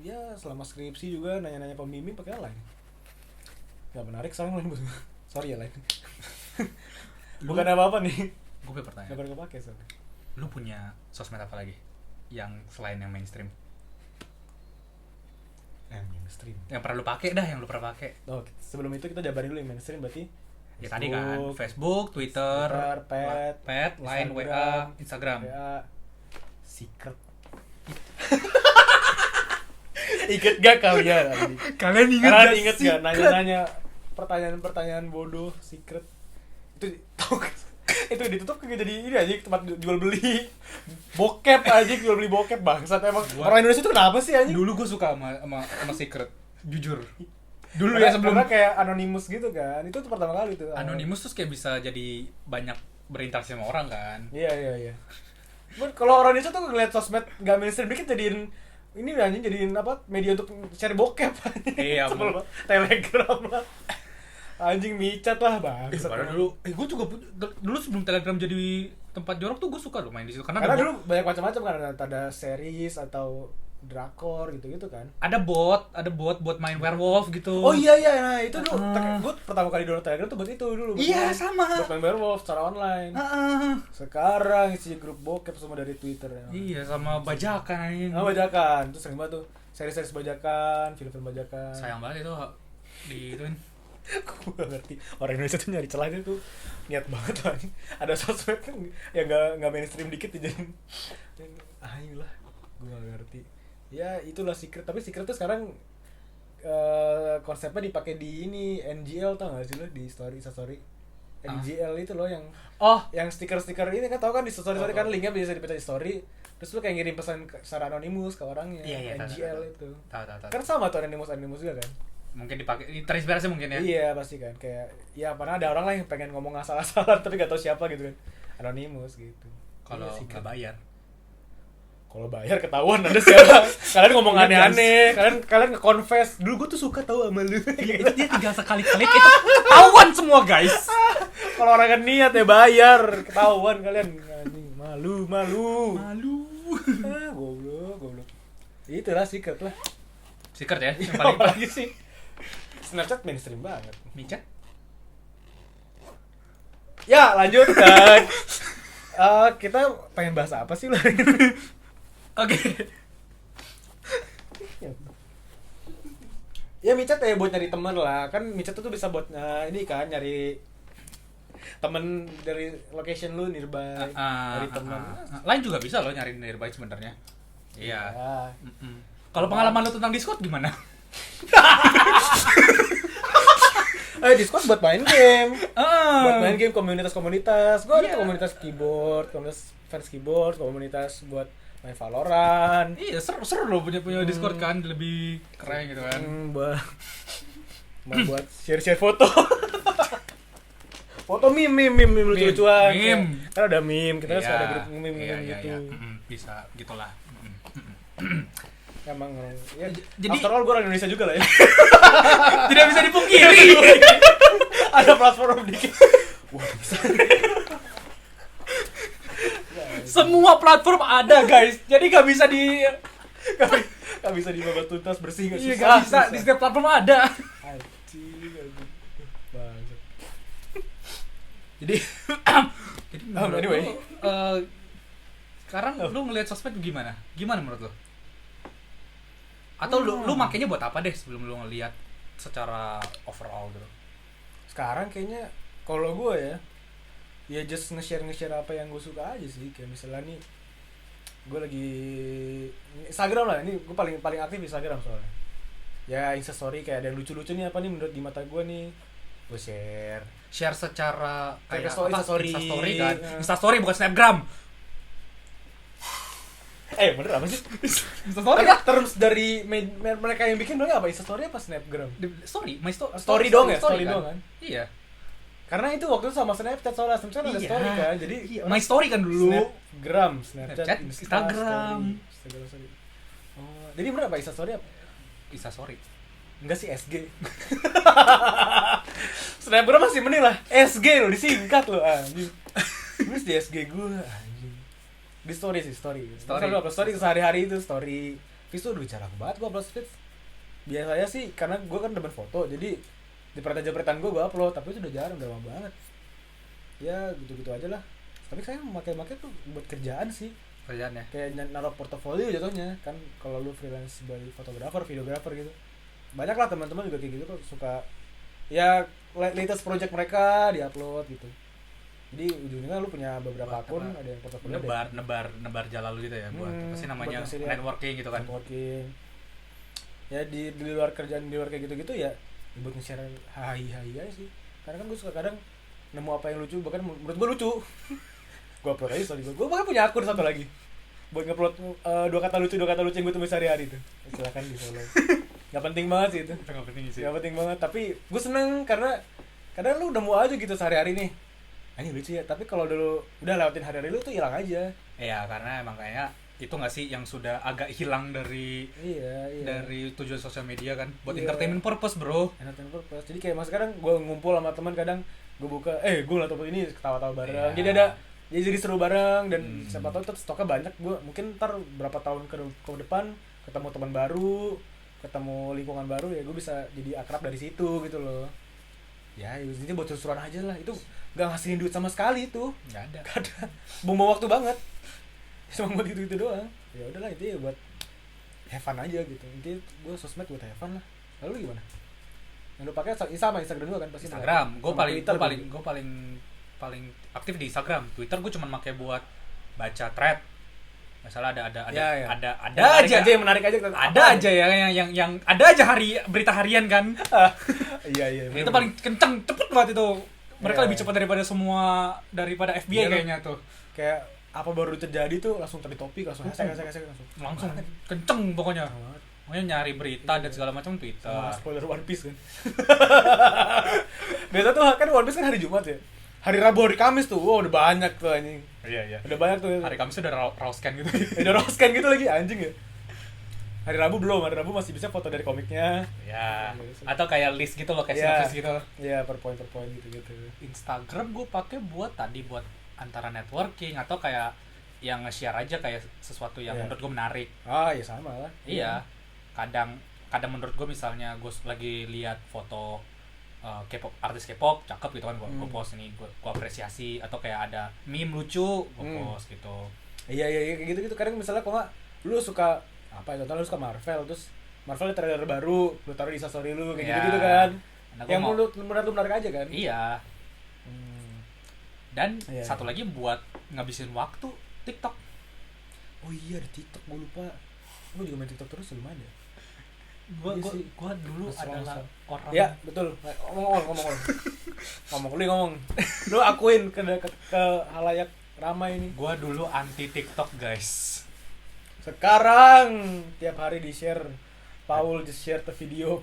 ya, selama skripsi juga nanya-nanya pembimbing pakai Line. Nggak menarik soalnya Line. Sorry ya Line. Bukan apa-apa nih, Gue punya pertanyaan. nggak pernah kepake soalnya. Lu punya sosmed apa lagi yang selain yang mainstream? Mainstream. Yang pernah lu pakai dah, yang lu pernah pakai. Oh, sebelum itu kita jabarin dulu yang mainstream berarti. Ya tadi kan Facebook, Twitter, Pet, Line, WA, Instagram. WA, Secret. Ingat gak kalian? Kalian Kalian inget gak nanya-nanya pertanyaan-pertanyaan bodoh Secret? Itu tau gak? Itu ditutup kayak jadi ini aja tempat jual beli bokep aja, jual beli bokep bangsat emang. Orang Indonesia itu kenapa sih anjing? Dulu gue suka sama Secret, jujur. Dulu ya sebelum karena kayak Anonymous gitu kan. Itu tuh pertama kali tuh. Anonymous tuh kayak bisa jadi banyak berinteraksi sama orang kan. Iya. Kalau orang Indonesia tuh ngeliat sosmed nggak mainstream dikit jadiin ini anjing, jadiin apa, media untuk cari bokep. Iya, sebelum Telegram lah. Anjing micat lah bang. Padahal dulu, gue juga dulu sebelum Telegram jadi tempat jorok tuh gue suka loh main di situ karena dulu banyak macam-macam kan, ada series atau drakor gitu-gitu kan. ada bot buat main werewolf gitu. Oh iya, nah itu dulu gue pertama kali download Telegram tuh buat itu dulu. Iya, sama. Buat main werewolf secara online. Sekarang isi grup bokep semua dari Twitter ya. Iya, sama bajakan anjing. Bajakan, terus sering banget tuh series bajakan, film-film bajakan. Sayang banget itu di ituin. Gue gak ngerti orang Indonesia tuh nyari celahnya tuh niat banget lah. Ada sosmed kan yang nggak mainstream dikit dijadiin lah, gue gak ngerti. Ya itulah Secret, tapi Secret tuh sekarang konsepnya dipakai di ini NGL, tau gak sih lo di story NGL itu loh yang yang stiker-stiker ini kan, tau kan di story kan linknya bisa dipencet di story, terus lu kayak ngirim pesan secara anonimus ke orangnya. Iya, NGL tahu. itu Tahu. kan sama tuh anonimus juga kan. Mungkin dipakai terinspirasi mungkin ya. Iya pasti kan, kayak ya pernah ada orang lah yang pengen ngomong asal-asalan tapi gak tahu siapa gitu kan, anonimus gitu. Kalau Iya, nggak bayar. Kalau bayar ketahuan ada siapa. Kalian ngomong aneh-aneh, kalian nge-confess. Dulu gue tuh suka tahu sama lu. Iya, itu dia tinggal sekali klik itu ketahuan semua guys. Kalau orang kan niat ya bayar, ketahuan kalian. Anjing, malu. Goblok. Itulah Secret lah. Secret ya, yang Paling paling lagi sih. Snapchat mainstream banget. micet. Ya, lanjut kan. Kita pengen bahas apa sih lah? Oke. Ya micet ya buat nyari teman lah. Kan micet tuh bisa buat ini kan nyari temen dari location lu nearby, nyari teman. Lain juga bisa loh nyari nearby sebenarnya. Iya. Ya. Kalau pengalaman lu tentang Discord gimana? Discord buat main game. Buat main Ah. game komunitas-komunitas. Gue ada Iya. komunitas keyboard, komunitas fans keyboard, komunitas buat main Valorant. Iya, seru loh punya Discord kan, lebih keren gitu kan. Buat share foto. Foto meme lucu-lucuan. Meme. Kan ada meme, kita kan Iya, suka ada grup meme iya, gitu. iya. Bisa gitulah. Emang ya, Jadi- after all gue orang Indonesia juga lah ya. Tidak bisa dipungkiri. Ada platform dikit. Semua platform ada, guys. Jadi gak bisa di Gak bisa dibabat tuntas bersih gak Iya, susah. gak bisa. Di setiap platform ada. Anjing. Bangsat. Jadi menurut anyway. lu, sekarang lu ngelihat sosmed gimana? Gimana menurut lu? Atau lu makainya buat apa deh sebelum lu ngelihat secara overall gitu? Sekarang kayaknya kalau gue ya just nge-share apa yang gue suka aja sih. Kayak misalnya nih gue lagi Instagram lah, ini gue paling aktif di Instagram soalnya. Ya Instastory kayak ada yang lucu-lucu nih apa nih menurut di mata gue nih, gue share. Share secara kayak Instastory. Instastory kan. Iya. Instastory bukan Snapgram. Bener apa sih? Instastory Tapi kan? terms dari mereka yang bikin dong apa? Instastory apa Snapgram? Story, my Story dong ya? Story dong kan? Iya. Karena itu waktu itu sama Snapchat soalnya Snapchat ada Iya. story kan, jadi Iya, my story kan dulu. Snapgram, Snapchat, Snapchat, Instagram. Story. Oh, jadi bener apa Instastory apa? Instastory. Enggak sih SG. Snapgram masih mending lah. SG loh disingkat loh anjing. Terus di SG gue anjing. Di story sih, story. Story. Lu upload story sehari-hari itu story. Feeds tuh udah bicara banget gue upload feeds. Biasanya sih karena gue kan demen foto, jadi di jepretan gue upload, tapi itu udah jarang, udah lama banget. Ya gitu-gitu aja lah. Tapi saya memakai tuh buat kerjaan sih. Kerjaannya. Kayak naruh portofolio jatuhnya kan, kalau lu freelance sebagai fotografer, videografer gitu. Banyak lah teman-teman juga kayak gitu kok, suka ya latest project mereka diupload gitu. Jadi ujungnya lu punya beberapa akun, ada yang portofolio, nebar jala lu gitu ya buat apa sih namanya, buat ngasih lihat. networking gitu kan. Networking. Ya di luar kerjaan, di luar kayak gitu-gitu ya buat nge-share hai aja sih. Karena kan gue suka kadang nemu apa yang lucu, bahkan menurut gue lucu. Gue upload aja story gue. Gue bahkan punya akun satu lagi buat ngupload dua kata lucu yang gue tulis sehari-hari tuh. Silakan di follow. Gak penting banget sih itu. Nggak penting sih. Gak penting banget, tapi gue seneng karena kadang lu udah mau aja gitu sehari-hari nih. Ini lucu ya, tapi kalau dulu udah lewatin hari-hari lu tuh hilang aja. Iya, karena emang kayaknya itu nggak sih yang sudah agak hilang dari Iya. dari tujuan sosial media kan, buat Iya. entertainment purpose, bro. Entertainment purpose. Jadi kayak mas sekarang gue ngumpul sama teman, kadang gue buka gue ngeliat topik ini ketawa-tawa bareng. Iya. Jadi ada jadi seru bareng dan Hmm. siapa tahu tuh stoknya banyak. Gue mungkin ntar berapa tahun ke depan ketemu teman baru, ketemu lingkungan baru, ya gue bisa jadi akrab dari situ gitu loh. Ya ini buat seru-seruan aja lah. Itu gak ngasihin duit sama sekali itu. Nggak ada. Gak ada. Buang waktu banget. Cuma buat gitu doang. Ya udahlah, itu ya buat have fun aja gitu. Intinya gue sosmed buat have fun lah. Lalu gimana? Yang lu pakai sama Instagram juga kan pasti. Instagram, gue Sama paling Twitter paling aktif di Instagram. Twitter gue cuma pakai buat baca thread. Misalnya ada Ya. ada Menarik aja yang menarik aja. ada aja ya yang ada aja berita harian kan. Iya. Itu paling kenceng, cepet banget itu. Mereka Iya, lebih iya. cepat daripada FBI Iya, kayaknya tuh. kayak apa baru terjadi tuh langsung tadi topik, langsung hashtag Langsung kenceng pokoknya. banget. Pokoknya nyari berita dan segala macam Twitter. Sama spoiler One Piece kan. Biasa tuh kan One Piece kan hari Jumat ya. Hari Rabu, hari Kamis tuh, udah banyak tuh anjing. Iya. Udah banyak tuh. Hari Kamis udah raw scan gitu. Udah roskan gitu lagi anjing ya. Hari Rabu belum, hari Rabu masih bisa foto dari komiknya. Ya. Atau kayak list gitu loh, kayak Iya. synopsis gitu. Iya, per point gitu. Instagram gue pakai buat antara networking atau kayak yang nge-share aja kayak sesuatu yang Iya. menurut gue menarik. Ah, ya sama lah. Iya. Kadang menurut gue misalnya gue lagi lihat foto K-pop, artis K-pop cakep gitu kan, gue post ini, gue apresiasi. Atau kayak ada meme lucu gue post gitu. Iya kayak gitu. Kadang misalnya kok nggak lu suka apa ya, contohnya lu suka Marvel terus Marvel trailer baru, lu taruh di story lu kayak Iya. gitu kan. Nah, gua Yang mau- menurut lu menarik aja kan? Iya. Hmm. Dan Iya, satu lagi buat ngabisin waktu TikTok. Oh iya ada TikTok, gue lupa. Gue juga main TikTok terus belum ada. Gua Iya gua, sih. gua dulu Masa-masa. adalah orang Ya betul. Ngomong lu ngomong. Lu akuin ke halayak ramai ini. gua dulu anti TikTok, guys. Sekarang tiap hari di share. Paul just share the video.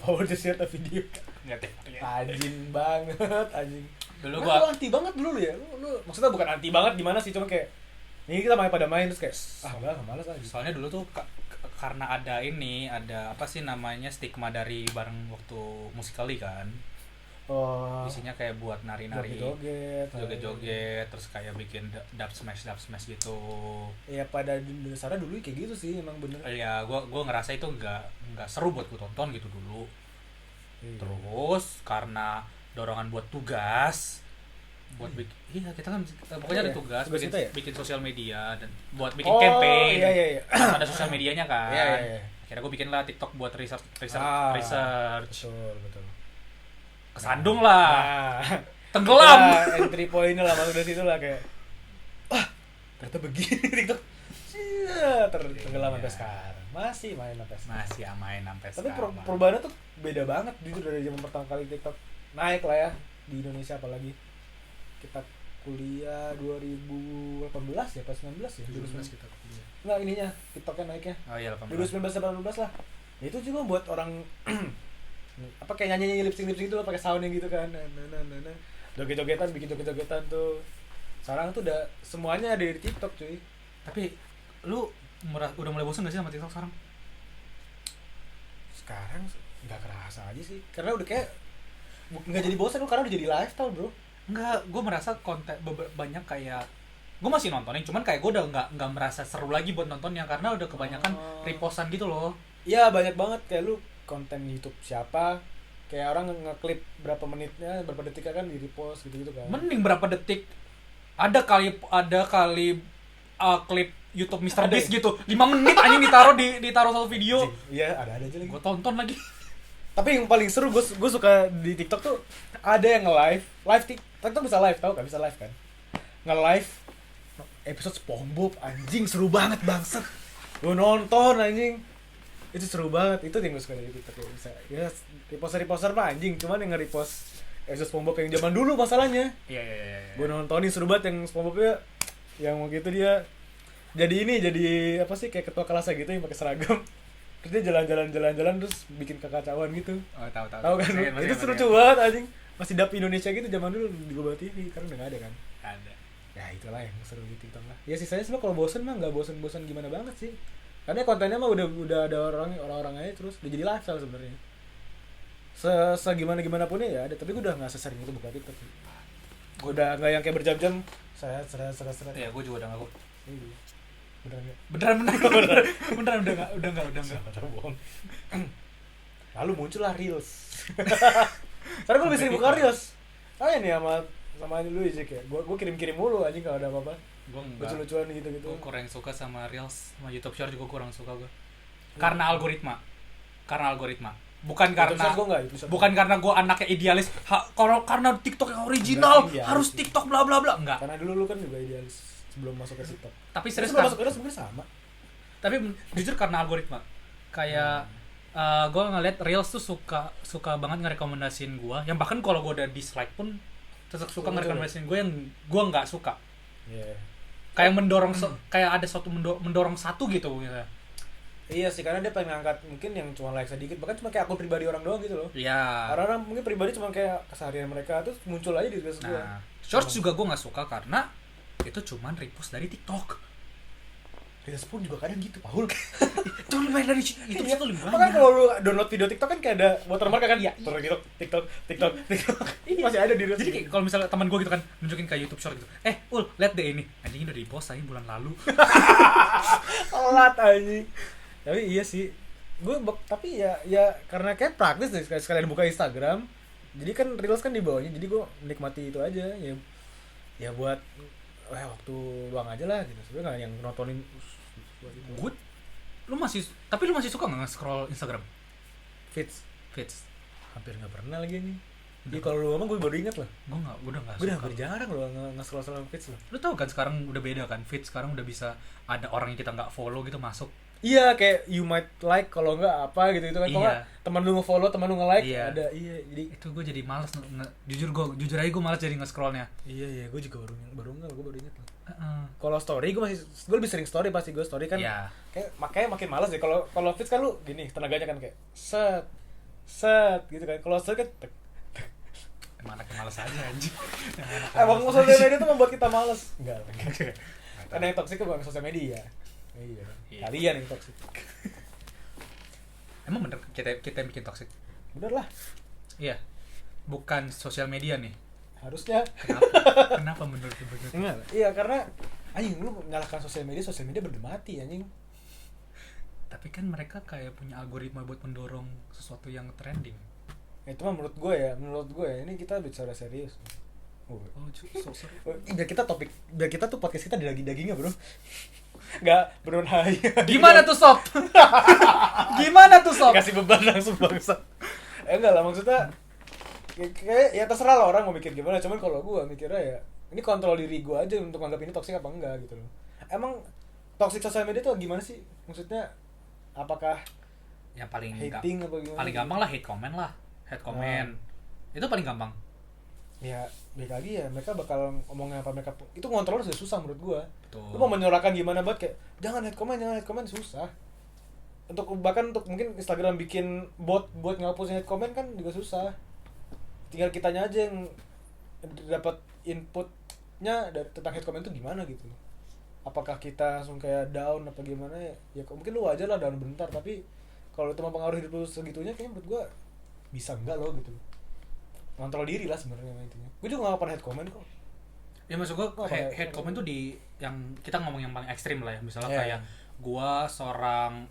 Nggak deh. Anjing banget, anjing. Dulu Lu gua anti banget dulu ya. Lu maksudnya bukan anti banget gimana sih, cuma kayak ini kita main pada main terus kayak enggak malas aja. soalnya dulu tuh karena ada apa sih namanya stigma dari bareng waktu Musical.ly kan. Oh. Isinya kayak buat nari-nari, Joget-joget. terus kayak bikin dub smash gitu. Ya pada dasarnya dulu kayak gitu sih, emang bener. Ya gua ngerasa itu nggak seru buat gua tonton gitu dulu. Iya. Terus karena dorongan buat tugas buat bikin kita kan pokoknya ada Iya, tugas tugas bikin, kita ya? bikin sosial media dan buat bikin Oh, campaign. iya. Harus ada sosial medianya kan. Iya. Akhirnya gue bikin lah TikTok buat research. Betul. Kesandung lah. Nah, Tenggelam. kita entry point-nya lah, masuk dari situ lah kayak wah, ternyata begini TikTok. Tenggelam sampai sekarang. Masih main sampai sekarang. Masih main sampai Tapi sekarang. perubahannya tuh beda banget gitu dari zaman pertama kali TikTok naik lah ya di Indonesia, apalagi kita kuliah 2018 ya, pas 19 ya? 2019 kita kuliah. Enggak, ininya TikToknya naiknya Oh iya 18. 2019 lah. Ya, itu juga buat orang apa kayak nyanyi lip sync gitu lah, pakai soundnya gitu kan. Nah. Joget-jogetan, bikin joget-jogetan tuh. Sekarang tuh udah semuanya ada di TikTok, cuy. Tapi lu udah mulai bosan gak sih sama TikTok sekarang? Sekarang nggak kerasa aja sih. Karena udah kayak nggak jadi bosan, karena udah jadi lifestyle, bro. Enggak, gue merasa konten banyak kayak gue masih nontonin, cuman kayak gue udah nggak merasa seru lagi buat nontonnya karena udah kebanyakan repostan gitu loh. Iya, banyak banget kayak lu konten YouTube siapa, kayak orang ngeklip berapa menitnya, berapa detiknya kan di repost gitu kan. Mending berapa detik, ada kali klip YouTube Mr. Ada Beast ya? gitu 5 menit anjing ditaruh satu video. Iya, ada aja lagi. Gue tonton lagi. Tapi yang paling seru gue suka di TikTok tuh ada yang live TikTok bisa live, tau kan, bisa live kan, nge-live episode SpongeBob, anjing seru banget bangsat. Gue nonton anjing, itu seru banget. Itu yang gue suka dari TikTok ya, bisa ya reposter mah anjing, cuman yang nge-repost episode SpongeBob yang zaman dulu masalahnya. Iya. Gue nontonin seru banget yang SpongeBobnya, yang waktu itu dia jadi apa sih, kayak ketua kelasnya gitu yang pakai seragam. Terus dia jalan-jalan terus bikin kekacauan gitu. Oh, tahu. Tahu kan? Masih, Itu seru banget anjing. Masih dap Indonesia gitu zaman dulu di Global TV, karena udah gak ada kan. Ada. Ya itulah yang seru di TikTok lah. Ya sisanya sebenarnya kalau bosen mah nggak bosen-bosen gimana banget sih. Karena kontennya mah udah ada orang aja, terus udah jadi lifestyle sebenarnya. Gimana pun ya ada, tapi gue udah nggak sesering itu buka TikTok. Gue udah nggak yang kayak berjam-jam seret. Iya, gue juga udah nggak. Iya. Beneran udah nggak. Jangan bohong. Lalu muncullah Reels. Karena gue lebih sering buka Reels. Nih sama lu aja kayak gue kirim mulu anjing kalau ada apa-apa. Gue enggak. Lucu-lucuan gitu. Gue kurang suka sama Reels, sama YouTube Short juga kurang suka gue. Karena algoritma. Bukan karena gue anaknya idealis. Karena TikTok yang original Enggak, harus idealis. TikTok bla bla bla. Enggak. Karena dulu lu kan juga idealis sebelum masuk ke TikTok. Tapi serius sebelum kan. masuk ke Reels sebenarnya sama. Tapi jujur karena algoritma. Kayak gue ngeliat Reels tuh suka banget ngerekomendasiin gue. Yang bahkan kalau gue udah dislike pun tetap suka ngerekomendasiin gue yang gue nggak suka. Iya. Kayak mendorong kayak ada suatu mendorong satu gitu gitu. Iya sih, karena dia pengen ngangkat mungkin yang cuma like sedikit, bahkan cuma kayak akun pribadi orang doang gitu loh. Iya. Karena orang mungkin pribadi cuma kayak keseharian mereka terus muncul aja di Reels gue. Nah, Shorts juga gue nggak suka karena itu cuman repost dari TikTok. Reels pun juga kadang gitu, Paul. Itu lebih banyak dari itu Iya, tuh lebih makanya banyak. kalau lu download video TikTok kan kayak ada watermark kan, Iya. TikTok. Masih ada di Reels. Jadi kayak kalau misalnya teman gue gitu kan nunjukin ke YouTube Short gitu, lihat deh ini, anjing udah repost aja bulan lalu. telat anjing. Tapi iya sih. Tapi ya karena kayak praktis deh sekalian buka Instagram. Jadi kan Reels kan di bawahnya. Jadi gue menikmati itu aja ya buat waktu luang aja lah gitu. Sebenarnya nggak yang nontonin Good. Tapi lu masih suka nggak scroll Instagram? Fits. Feeds. Hampir nggak pernah lagi nih. Jadi kalau lu ngomong gue baru inget loh. Gue udah nggak Gue udah suka. hampir jarang loh nge-scroll feeds loh. Lu tahu kan sekarang udah beda kan, feed sekarang udah bisa ada orang yang kita nggak follow gitu masuk. Iya, kayak you might like kalau nggak apa gitu kan. Kalau Iya. nggak, teman lu nge-follow, teman lu nge-like Iya. ada. Iya, jadi Itu gue jadi malas jujur aja gue malas jadi nge-scrollnya. iya, gue juga baru inget loh. Heeh. Kalau story gue lebih sering story pasti gue story kan. Iya. Kayak makanya makin malas deh. Kalau feeds kan lu gini, tenaganya kan kayak set gitu kan. Kalau story kan tek. Emang anaknya malas aja anjing. Emang sosial media itu membuat kita malas. Enggak. Karena yang toksik bukan sosial media. Iya. Iya. Kalian yang toksik. Emang bener kita yang bikin toxic? Bener lah. Iya. Bukan sosial media nih. Harusnya. Kenapa menurut lu begitu? Enggak. Iya, karena anjing lu menyalahkan sosial media berdua mati anjing. Tapi kan mereka kayak punya algoritma buat mendorong sesuatu yang trending. Itu mah menurut gue ya. Ini kita bicara serius. Oh, sorry. Biar kita tuh podcast kita ada dagingnya, Bro. Enggak berbahaya. Gimana tuh sob? Gimana tuh sob? Kasih beban langsung bangsa. Enggak lah, maksudnya kayak ya terserah lah orang mau mikir gimana, cuman kalau gue mikirnya ya ini kontrol diri gue aja untuk anggap ini toksik apa enggak gitu loh. Emang toksik sosial media tuh gimana sih? Maksudnya apakah Yang paling hating apa gimana? paling gampang lah hate comment lah. Hate comment. Itu paling gampang. Ya, balik lagi ya, mereka bakal ngomongnya apa mereka itu ngontrol sudah susah menurut gua. Betul. Lu mau menyuarakan gimana banget kayak jangan hate comment susah. Bahkan untuk mungkin Instagram bikin bot buat ngapusin hate comment kan juga susah. Tinggal kitanya aja yang dapat inputnya dari tentang hate comment itu gimana gitu. Apakah kita langsung kayak down apa gimana ya? Ya mungkin lu aja lah down bentar, tapi kalau itu mempengaruhi hidup lu segitunya kayaknya menurut gua bisa enggak lo gitu. Kontrol diri lah sebenarnya intinya. Gue juga gak pernah hate comment kok. Ya maksud gue hate comment tuh di yang kita ngomong yang paling ekstrim lah ya. Misalnya kayak gua seorang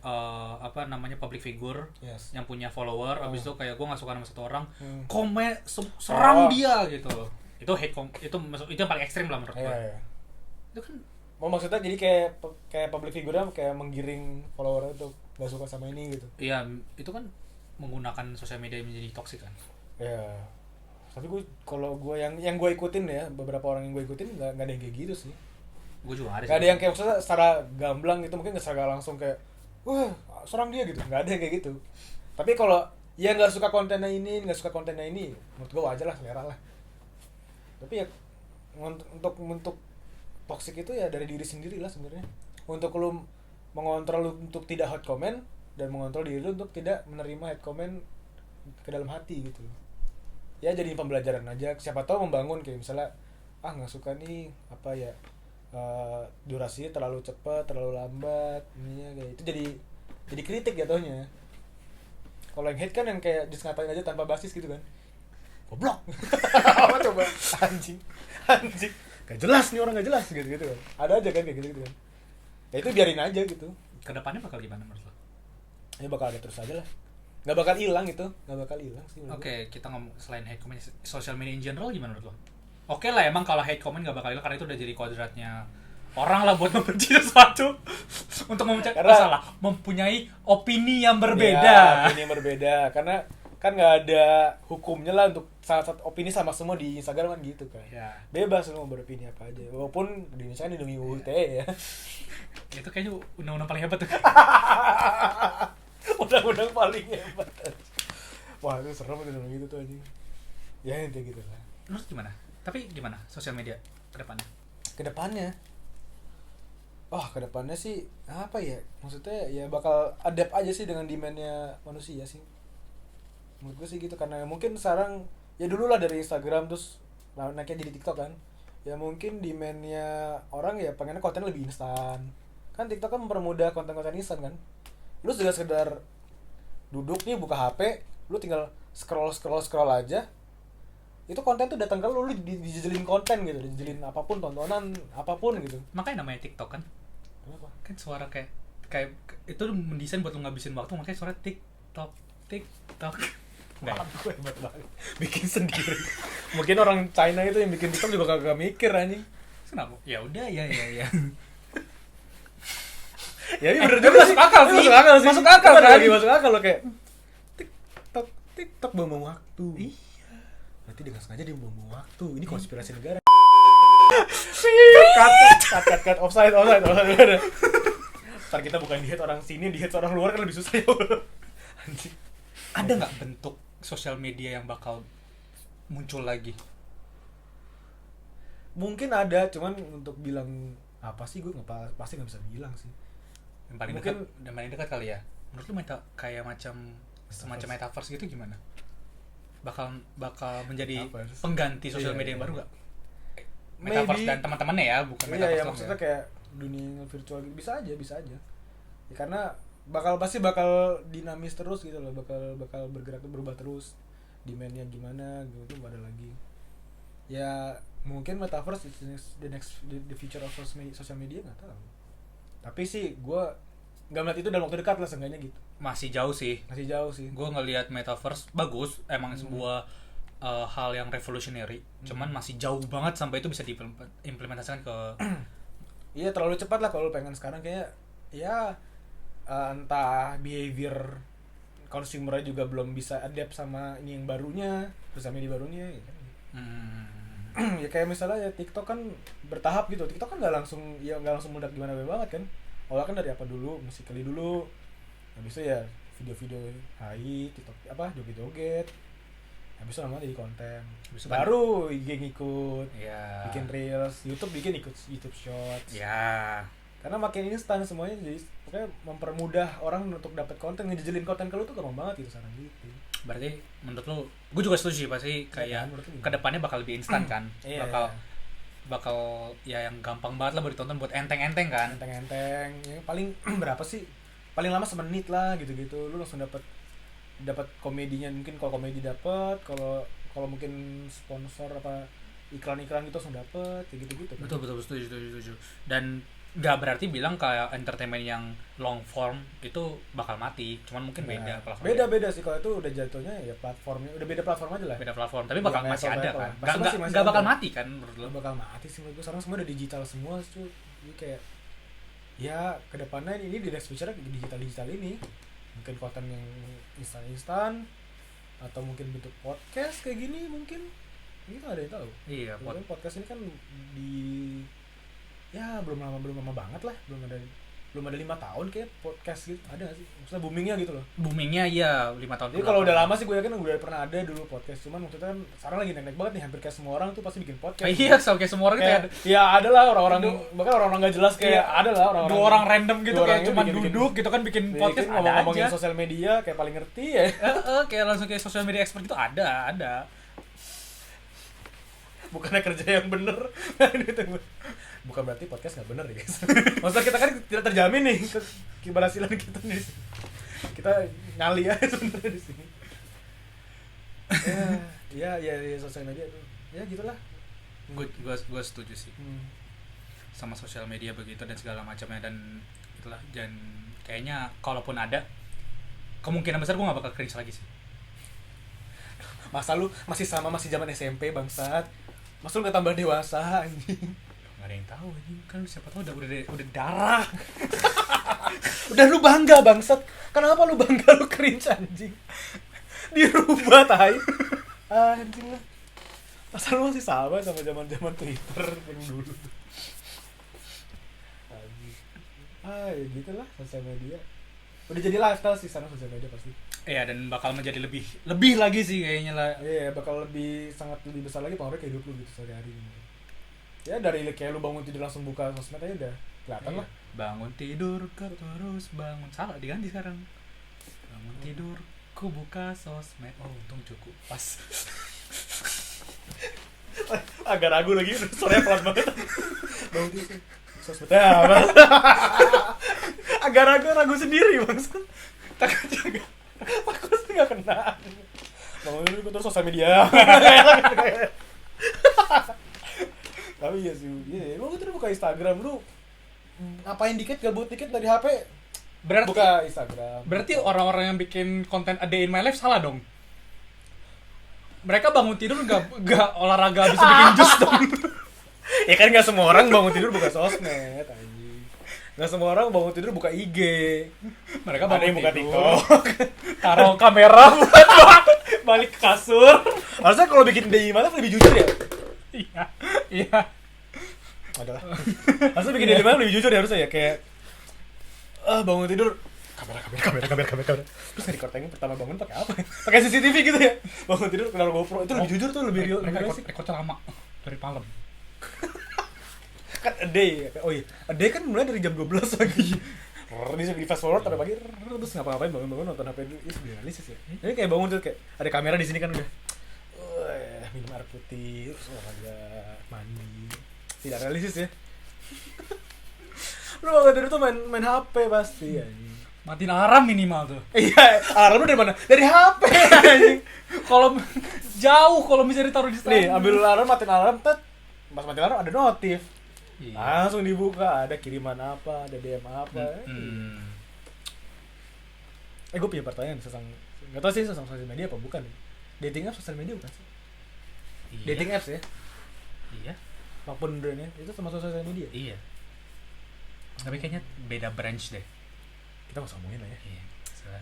public figure Yes. yang punya follower, abis itu kayak gua nggak suka sama satu orang, komen serang dia gitu. Itu itu yang paling ekstrim lah menurut gua. Iya. Itu kan Maksudnya jadi kayak public figure kayak menggiring follower itu gak suka sama ini gitu. iya, itu kan menggunakan sosial media menjadi toksik kan. Ya. Tapi kalau gue yang gue ikutin ya, beberapa orang yang gue ikutin nggak ada yang kayak gitu sih. Gue juga ada. Nggak ada yang kayak maksudnya secara gamblang gitu, mungkin nggak secara langsung kayak wah serang dia gitu, nggak ada yang kayak gitu. Tapi kalau ya nggak suka kontennya ini, menurut gue wajar lah, selera lah. Tapi ya untuk toxic itu ya dari diri sendiri lah sebenarnya. Untuk lu mengontrol untuk tidak hate comment dan mengontrol diri lu untuk tidak menerima hate comment ke dalam hati gitu. Ya jadi pembelajaran aja, siapa tahu membangun kayak misalnya nggak suka nih apa ya durasinya terlalu cepat, terlalu lambat, ininya kayak itu jadi kritik jatuhnya. Kalau yang hate kan yang kayak ngatain aja tanpa basis gitu kan, goblok. Apa coba anjing gak jelas nih orang, gak jelas gitu kan, ada aja kan kayak gitu kan. Ya itu biarin aja gitu, Kedepannya bakal gimana menurut lo? ya bakal ada terus aja lah, nggak bakal hilang itu, nggak bakal hilang sih. Oke, kita ngomong selain hate comment, social media in general gimana menurut lo? Oke lah, emang kalau hate comment gak bakal hilang karena itu udah jadi kodratnya orang lah buat membenci sesuatu. Untuk masalah mempunyai opini yang berbeda. Ya, opini yang berbeda karena kan nggak ada hukumnya lah untuk salah satu opini sama semua di Instagram kan gitu kan. Ya. Bebas lu mau beropini apa aja. Walaupun di Indonesia kan dilindungi UU ITE ya. Itu kayaknya undang-undang paling hebat tuh. Undang-undang paling hebat. Wah, itu serem gitu gitu tuh anjing. Ya intinya gitu lah. Menurut gimana? Tapi gimana sosial media ke depannya? Kedepannya sih apa ya? Maksudnya ya bakal adapt aja sih dengan demand-nya manusia sih. Menurut gue sih gitu, karena mungkin sekarang ya dulu lah dari Instagram terus naiknya jadi TikTok kan. Ya mungkin demand-nya orang ya pengennya konten lebih instan. Kan TikTok kan mempermudah konten-konten instan kan. Lu sudah sekedar duduk nih buka HP, lu tinggal scroll aja. Itu konten tuh datang ke lu dijejelin konten gitu, dijejelin apapun, tontonan apapun gitu. Makanya namanya TikTok kan. Kenapa? Kan suara kayak itu mendesain buat lu ngabisin waktu, makanya suara TikTok. Enggak. Gue hebat banget. Bikin sendiri. Mungkin orang China itu yang bikin TikTok juga kagak mikir anjing. Kenapa? Ya udah ya. Ya bener juga masuk akal sih. Masuk akal sih. Masuk akal Bener kan? lagi masuk akal lo kayak TikTok buang-buang waktu. Iya. Berarti dengan sengaja dia buang-buang waktu. Ini konspirasi negara. Cut. Offside. Ntar kita bukan diet orang sini, diet orang luar kan lebih susah ya. Anjing. Ada nggak bentuk sosial media yang bakal muncul lagi? Mungkin ada, cuman untuk bilang apa sih gue pasti nggak bisa bilang sih. Yang paling Mungkin dekat, paling dekat kali ya. Menurut lu kayak semacam metaverse gitu gimana? Bakal menjadi Metaverse. pengganti sosial Iya, media yang iya. baru nggak? Metaverse Maybe. dan teman-temannya ya, bukan Iya, metaverse ya doang maksudnya ya. kayak dunia virtual gitu. Bisa aja. Ya, karena bakal dinamis terus gitu loh, bakal bergerak berubah terus. Demand-nya gimana gitu ada lagi. Ya mungkin metaverse is the future of social media nggak tahu. Tapi sih gue nggak melihat itu dalam waktu dekat lah, seenggaknya gitu. Masih jauh sih. Masih jauh sih. Gue ngelihat metaverse bagus, emang sebuah hal yang revolutionary. Cuman masih jauh banget sampai itu bisa diimplementasikan ke. Iya, terlalu cepat lah kalau lu pengen sekarang kayak ya entah behavior consumer juga belum bisa adapt sama ini yang barunya, sosial media barunya ya kan. Ya kayak misalnya ya TikTok kan bertahap gitu. TikTok kan nggak langsung meledak gimana banget kan. Awalnya kan dari apa dulu, musikali dulu. Habis itu ya video-video TikTok joget-joget. Habis itu lama jadi konten. Baru IG ngikut. Ya. Bikin reels, YouTube bikin ikut YouTube Shorts. Ya. Karena makin instan semuanya, jadi pokoknya mempermudah orang untuk dapat konten, ngejejelin konten ke lu tuh gampang banget gitu sekarang gitu. Berarti menurut lu, gue juga setuju sih pasti kayak kedepannya bakal lebih instan kan. Iya, bakal ya yang gampang banget lah buat ditonton, buat enteng-enteng kan. Enteng-enteng. Yang paling berapa sih? Paling lama semenit lah gitu-gitu. Lu langsung dapat komedinya, mungkin kalau komedi dapat, kalau mungkin sponsor apa iklan-iklan gitu langsung dapat kayak gitu-gitu. Betul setuju. Dan nggak berarti bilang kayak entertainment yang long form itu bakal mati, cuman mungkin beda platformnya. Beda sih kalau itu udah jatuhnya ya platformnya udah beda platform aja lah. Beda platform, tapi bakal Ya, masih ada level. kan. Masih Nggak bakal ada. mati kan menurut lo? Nggak bakal mati sih menurut gue. Sekarang semua udah digital semua cuy. Jadi kayak ya kedepannya ini di next future digital ini mungkin konten yang instan atau mungkin bentuk podcast kayak gini mungkin kita ada yang tahu. Iya, Podcast ini kan belum lama banget lah, belum ada 5 tahun kayak podcast gitu ada nggak sih, maksudnya boomingnya gitu loh. Boomingnya iya 5 tahun. Jadi kalau udah lama sih gue yakin udah pernah ada dulu podcast, cuman maksudnya kan sekarang lagi naik banget nih, hampir kayak semua orang tuh pasti bikin podcast. Iya, kayak semua orang kayak, kayak ya ada lah orang-orang bahkan orang-orang nggak jelas kayak iya, ada lah orang-orang dua orang random gitu dua kayak orang cuma bikin- duduk gitu kan bikin podcast ada ngomongin aja. sosial media kayak paling ngerti ya. Kayak langsung kayak sosial media expert gitu ada. Bukannya kerja yang bener. Bukan berarti podcast nggak bener ya guys. Maksudnya kita kan tidak terjamin nih keberhasilan kita nih. Kita ngali aja sebenarnya di sini. Ya sosial media tuh. Ya gitulah. Gue setuju sih sama sosial media begitu dan segala macamnya, dan itulah, dan kayaknya kalaupun ada kemungkinan besar gue nggak bakal cringe lagi sih. Masa lu masih zaman SMP bangsat. Masa lu nggak tambah dewasa anjing. Nggak ada yang tahu ini kan, siapa tahu udah darah. Udah lu bangga bangsat. Kenapa lu bangga lu cringe anjing? Dirubah tai. Anjing lah. Masa lu masih sama zaman Twitter yang dulu. Anjing. Ya gitulah sosial media. Udah jadi lifestyle sih sana sosial media pasti. Iya, dan bakal menjadi lebih lagi sih kayaknya lah. Iya, bakal sangat lebih besar lagi pengaruhnya ke hidup lu gitu sehari-hari. Ya dari kayak lu bangun tidur langsung buka sosmed aja udah kelihatan lah. Bangun tidur terus bangun, salah diganti sekarang. Bangun tidur ku buka sosmed. Oh, untung cukup pas. Agak ragu lagi, suaranya pelan banget. Bangun tidur sosmed apa? Agak ragu sendiri bang. Takutnya nggak kena. Bangun tidur terus sosial media. Tapi iya sih, lu tuh buka Instagram, lu ngapain gabut dikit dari HP, buka Instagram. Berarti orang-orang yang bikin konten A Day in My Life salah dong. Mereka bangun tidur nggak olahraga bisa bikin jus dong. Ya kan nggak semua orang bangun tidur buka sosmed, anjing. Nggak semua orang bangun tidur buka IG. Mereka Ada bangun yang buka tidur, TikTok. taruh kamera buat balik ke kasur. Harusnya kalau bikin Daily Malam lebih jujur ya. Iya. Iya. Adalah. Harusnya bikin Daily Malam lebih jujur ya harusnya ya, kayak bangun tidur kamera. Terus recording pertama bangun pakai apa? Pakai CCTV gitu ya. Bangun tidur kenal GoPro itu lebih jujur tuh, lebih real. Rekornya lama dari malam. Kan a day. Oh iya, a day kan mulai dari jam 12 pagi. Bisa di fast forward sampai pagi, terus ngapa-ngapain bangun nonton HP dulu. Iya, sebenarnya realistis ya. Ini kayak bangun tuh kayak ada kamera di sini kan udah. Minum air putih, terus olahraga, mandi. Tidak realistis ya. Lu bangun tidur tuh main HP pasti anjing. Matiin alarm minimal tuh. Iya, alarm lu dari mana? Dari HP anjing. Kalau jauh, kalau bisa ditaruh di sana. Nih, ambil alarm, matiin alarm, tet. Pas matiin alarm ada notif. Iya. Langsung dibuka, ada kiriman apa, ada DM apa. Gue punya pertanyaan tentang, nggak tahu sih tentang sosial media apa bukan. Dating apps sosial media bukan sih? Iya. Dating apps ya, Iya. apapun brandnya itu termasuk sosial media. Iya. Tapi kayaknya beda branch deh. Kita nggak usah ngomongin lah ya. Iya.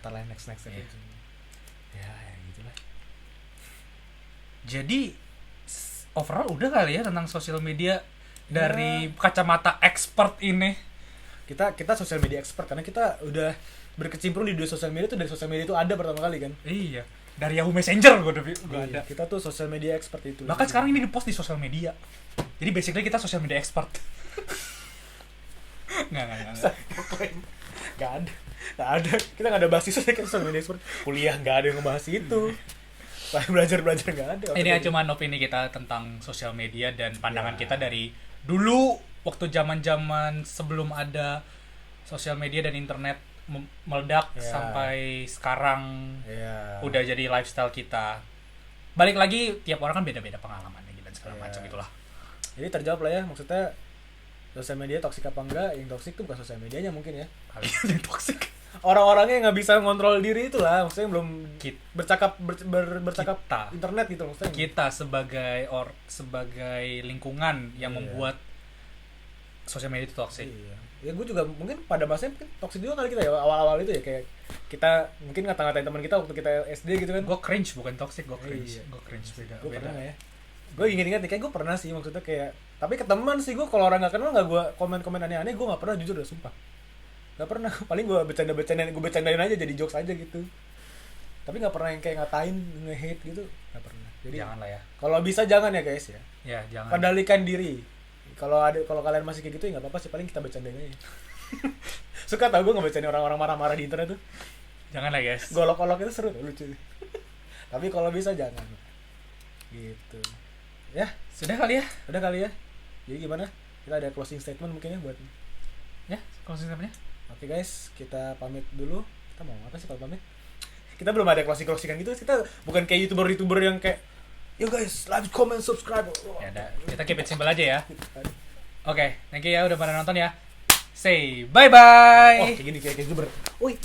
Ntar lah next Iya. episode. Ya gitulah. Jadi overall udah kali ya tentang sosial media dari kacamata expert ini. Kita sosial media expert karena kita udah berkecimpung di dunia sosial media tuh, dari sosial media itu ada pertama kali kan. Iya. Dari Yahoo Messenger gue udah ada. Kita tuh sosial media expert itu. Bahkan sekarang ini di-post di sosial media. Jadi basically kita sosial media expert. Nggak. Gak ada. Kita gak ada bahas itu kan sosial media expert. Kuliah gak ada yang ngebahas itu. Belajar gak ada. Ini cuma opini kita tentang sosial media dan pandangan kita dari dulu waktu zaman-zaman sebelum ada sosial media dan internet meledak sampai sekarang udah jadi lifestyle kita. Balik lagi tiap orang kan beda-beda pengalamannya dan segala macam itulah. Jadi terjawab lah ya, maksudnya sosial media toksik apa enggak? Yang toksik tuh bukan sosial medianya mungkin ya. Kalian yang toksik. Orang-orangnya yang nggak bisa ngontrol diri itulah, maksudnya belum bercakap Kita. internet gitu maksudnya. Kita sebagai lingkungan yang membuat sosial media itu toksik. Iya. Ya gue juga mungkin pada masanya mungkin toksik juga kali kita ya awal-awal itu ya, kayak kita mungkin ngata-ngatain teman kita waktu kita SD gitu kan. Gue cringe bukan toksik, gue cringe. Iya. Gue cringe beda. Gue pernah nggak ya? Gue inget-inget nih, kayak gue pernah sih maksudnya kayak, tapi ke teman sih gue kalau orang nggak kenal nggak gue komen-komen aneh-aneh, gue nggak pernah, jujur udah sumpah nggak pernah. Paling gue bercandain aja jadi jokes aja gitu, tapi nggak pernah yang kayak ngatain, nge-hate gitu, nggak pernah. Jadi Jangan lah ya. kalau bisa jangan ya guys ya. Ya jangan. Kendalikan diri. Kalau kalian masih kayak gitu ya nggak apa-apa sih, paling kita bercandain aja. Suka tau gue ngebacain orang-orang marah-marah di internet tuh. Jangan lah guys. Golok-golok itu seru tuh, lucu. Tapi kalau bisa jangan. Gitu. Ya, Sudah kali ya. udah kali ya. Jadi gimana? Kita ada closing statement mungkin ya buat. Ya, closing statement-nya. Oke guys, kita pamit dulu. Kita mau apa sih kalau pamit? Kita belum ada closing-closingan gitu. Kita bukan kayak YouTuber yang kayak, yo guys, like, comment, subscribe. Ya udah, kita keep it simple aja ya. Oke, thank you ya udah pada nonton ya. Say bye-bye. Oh, kayak gini kayak YouTuber. Woi,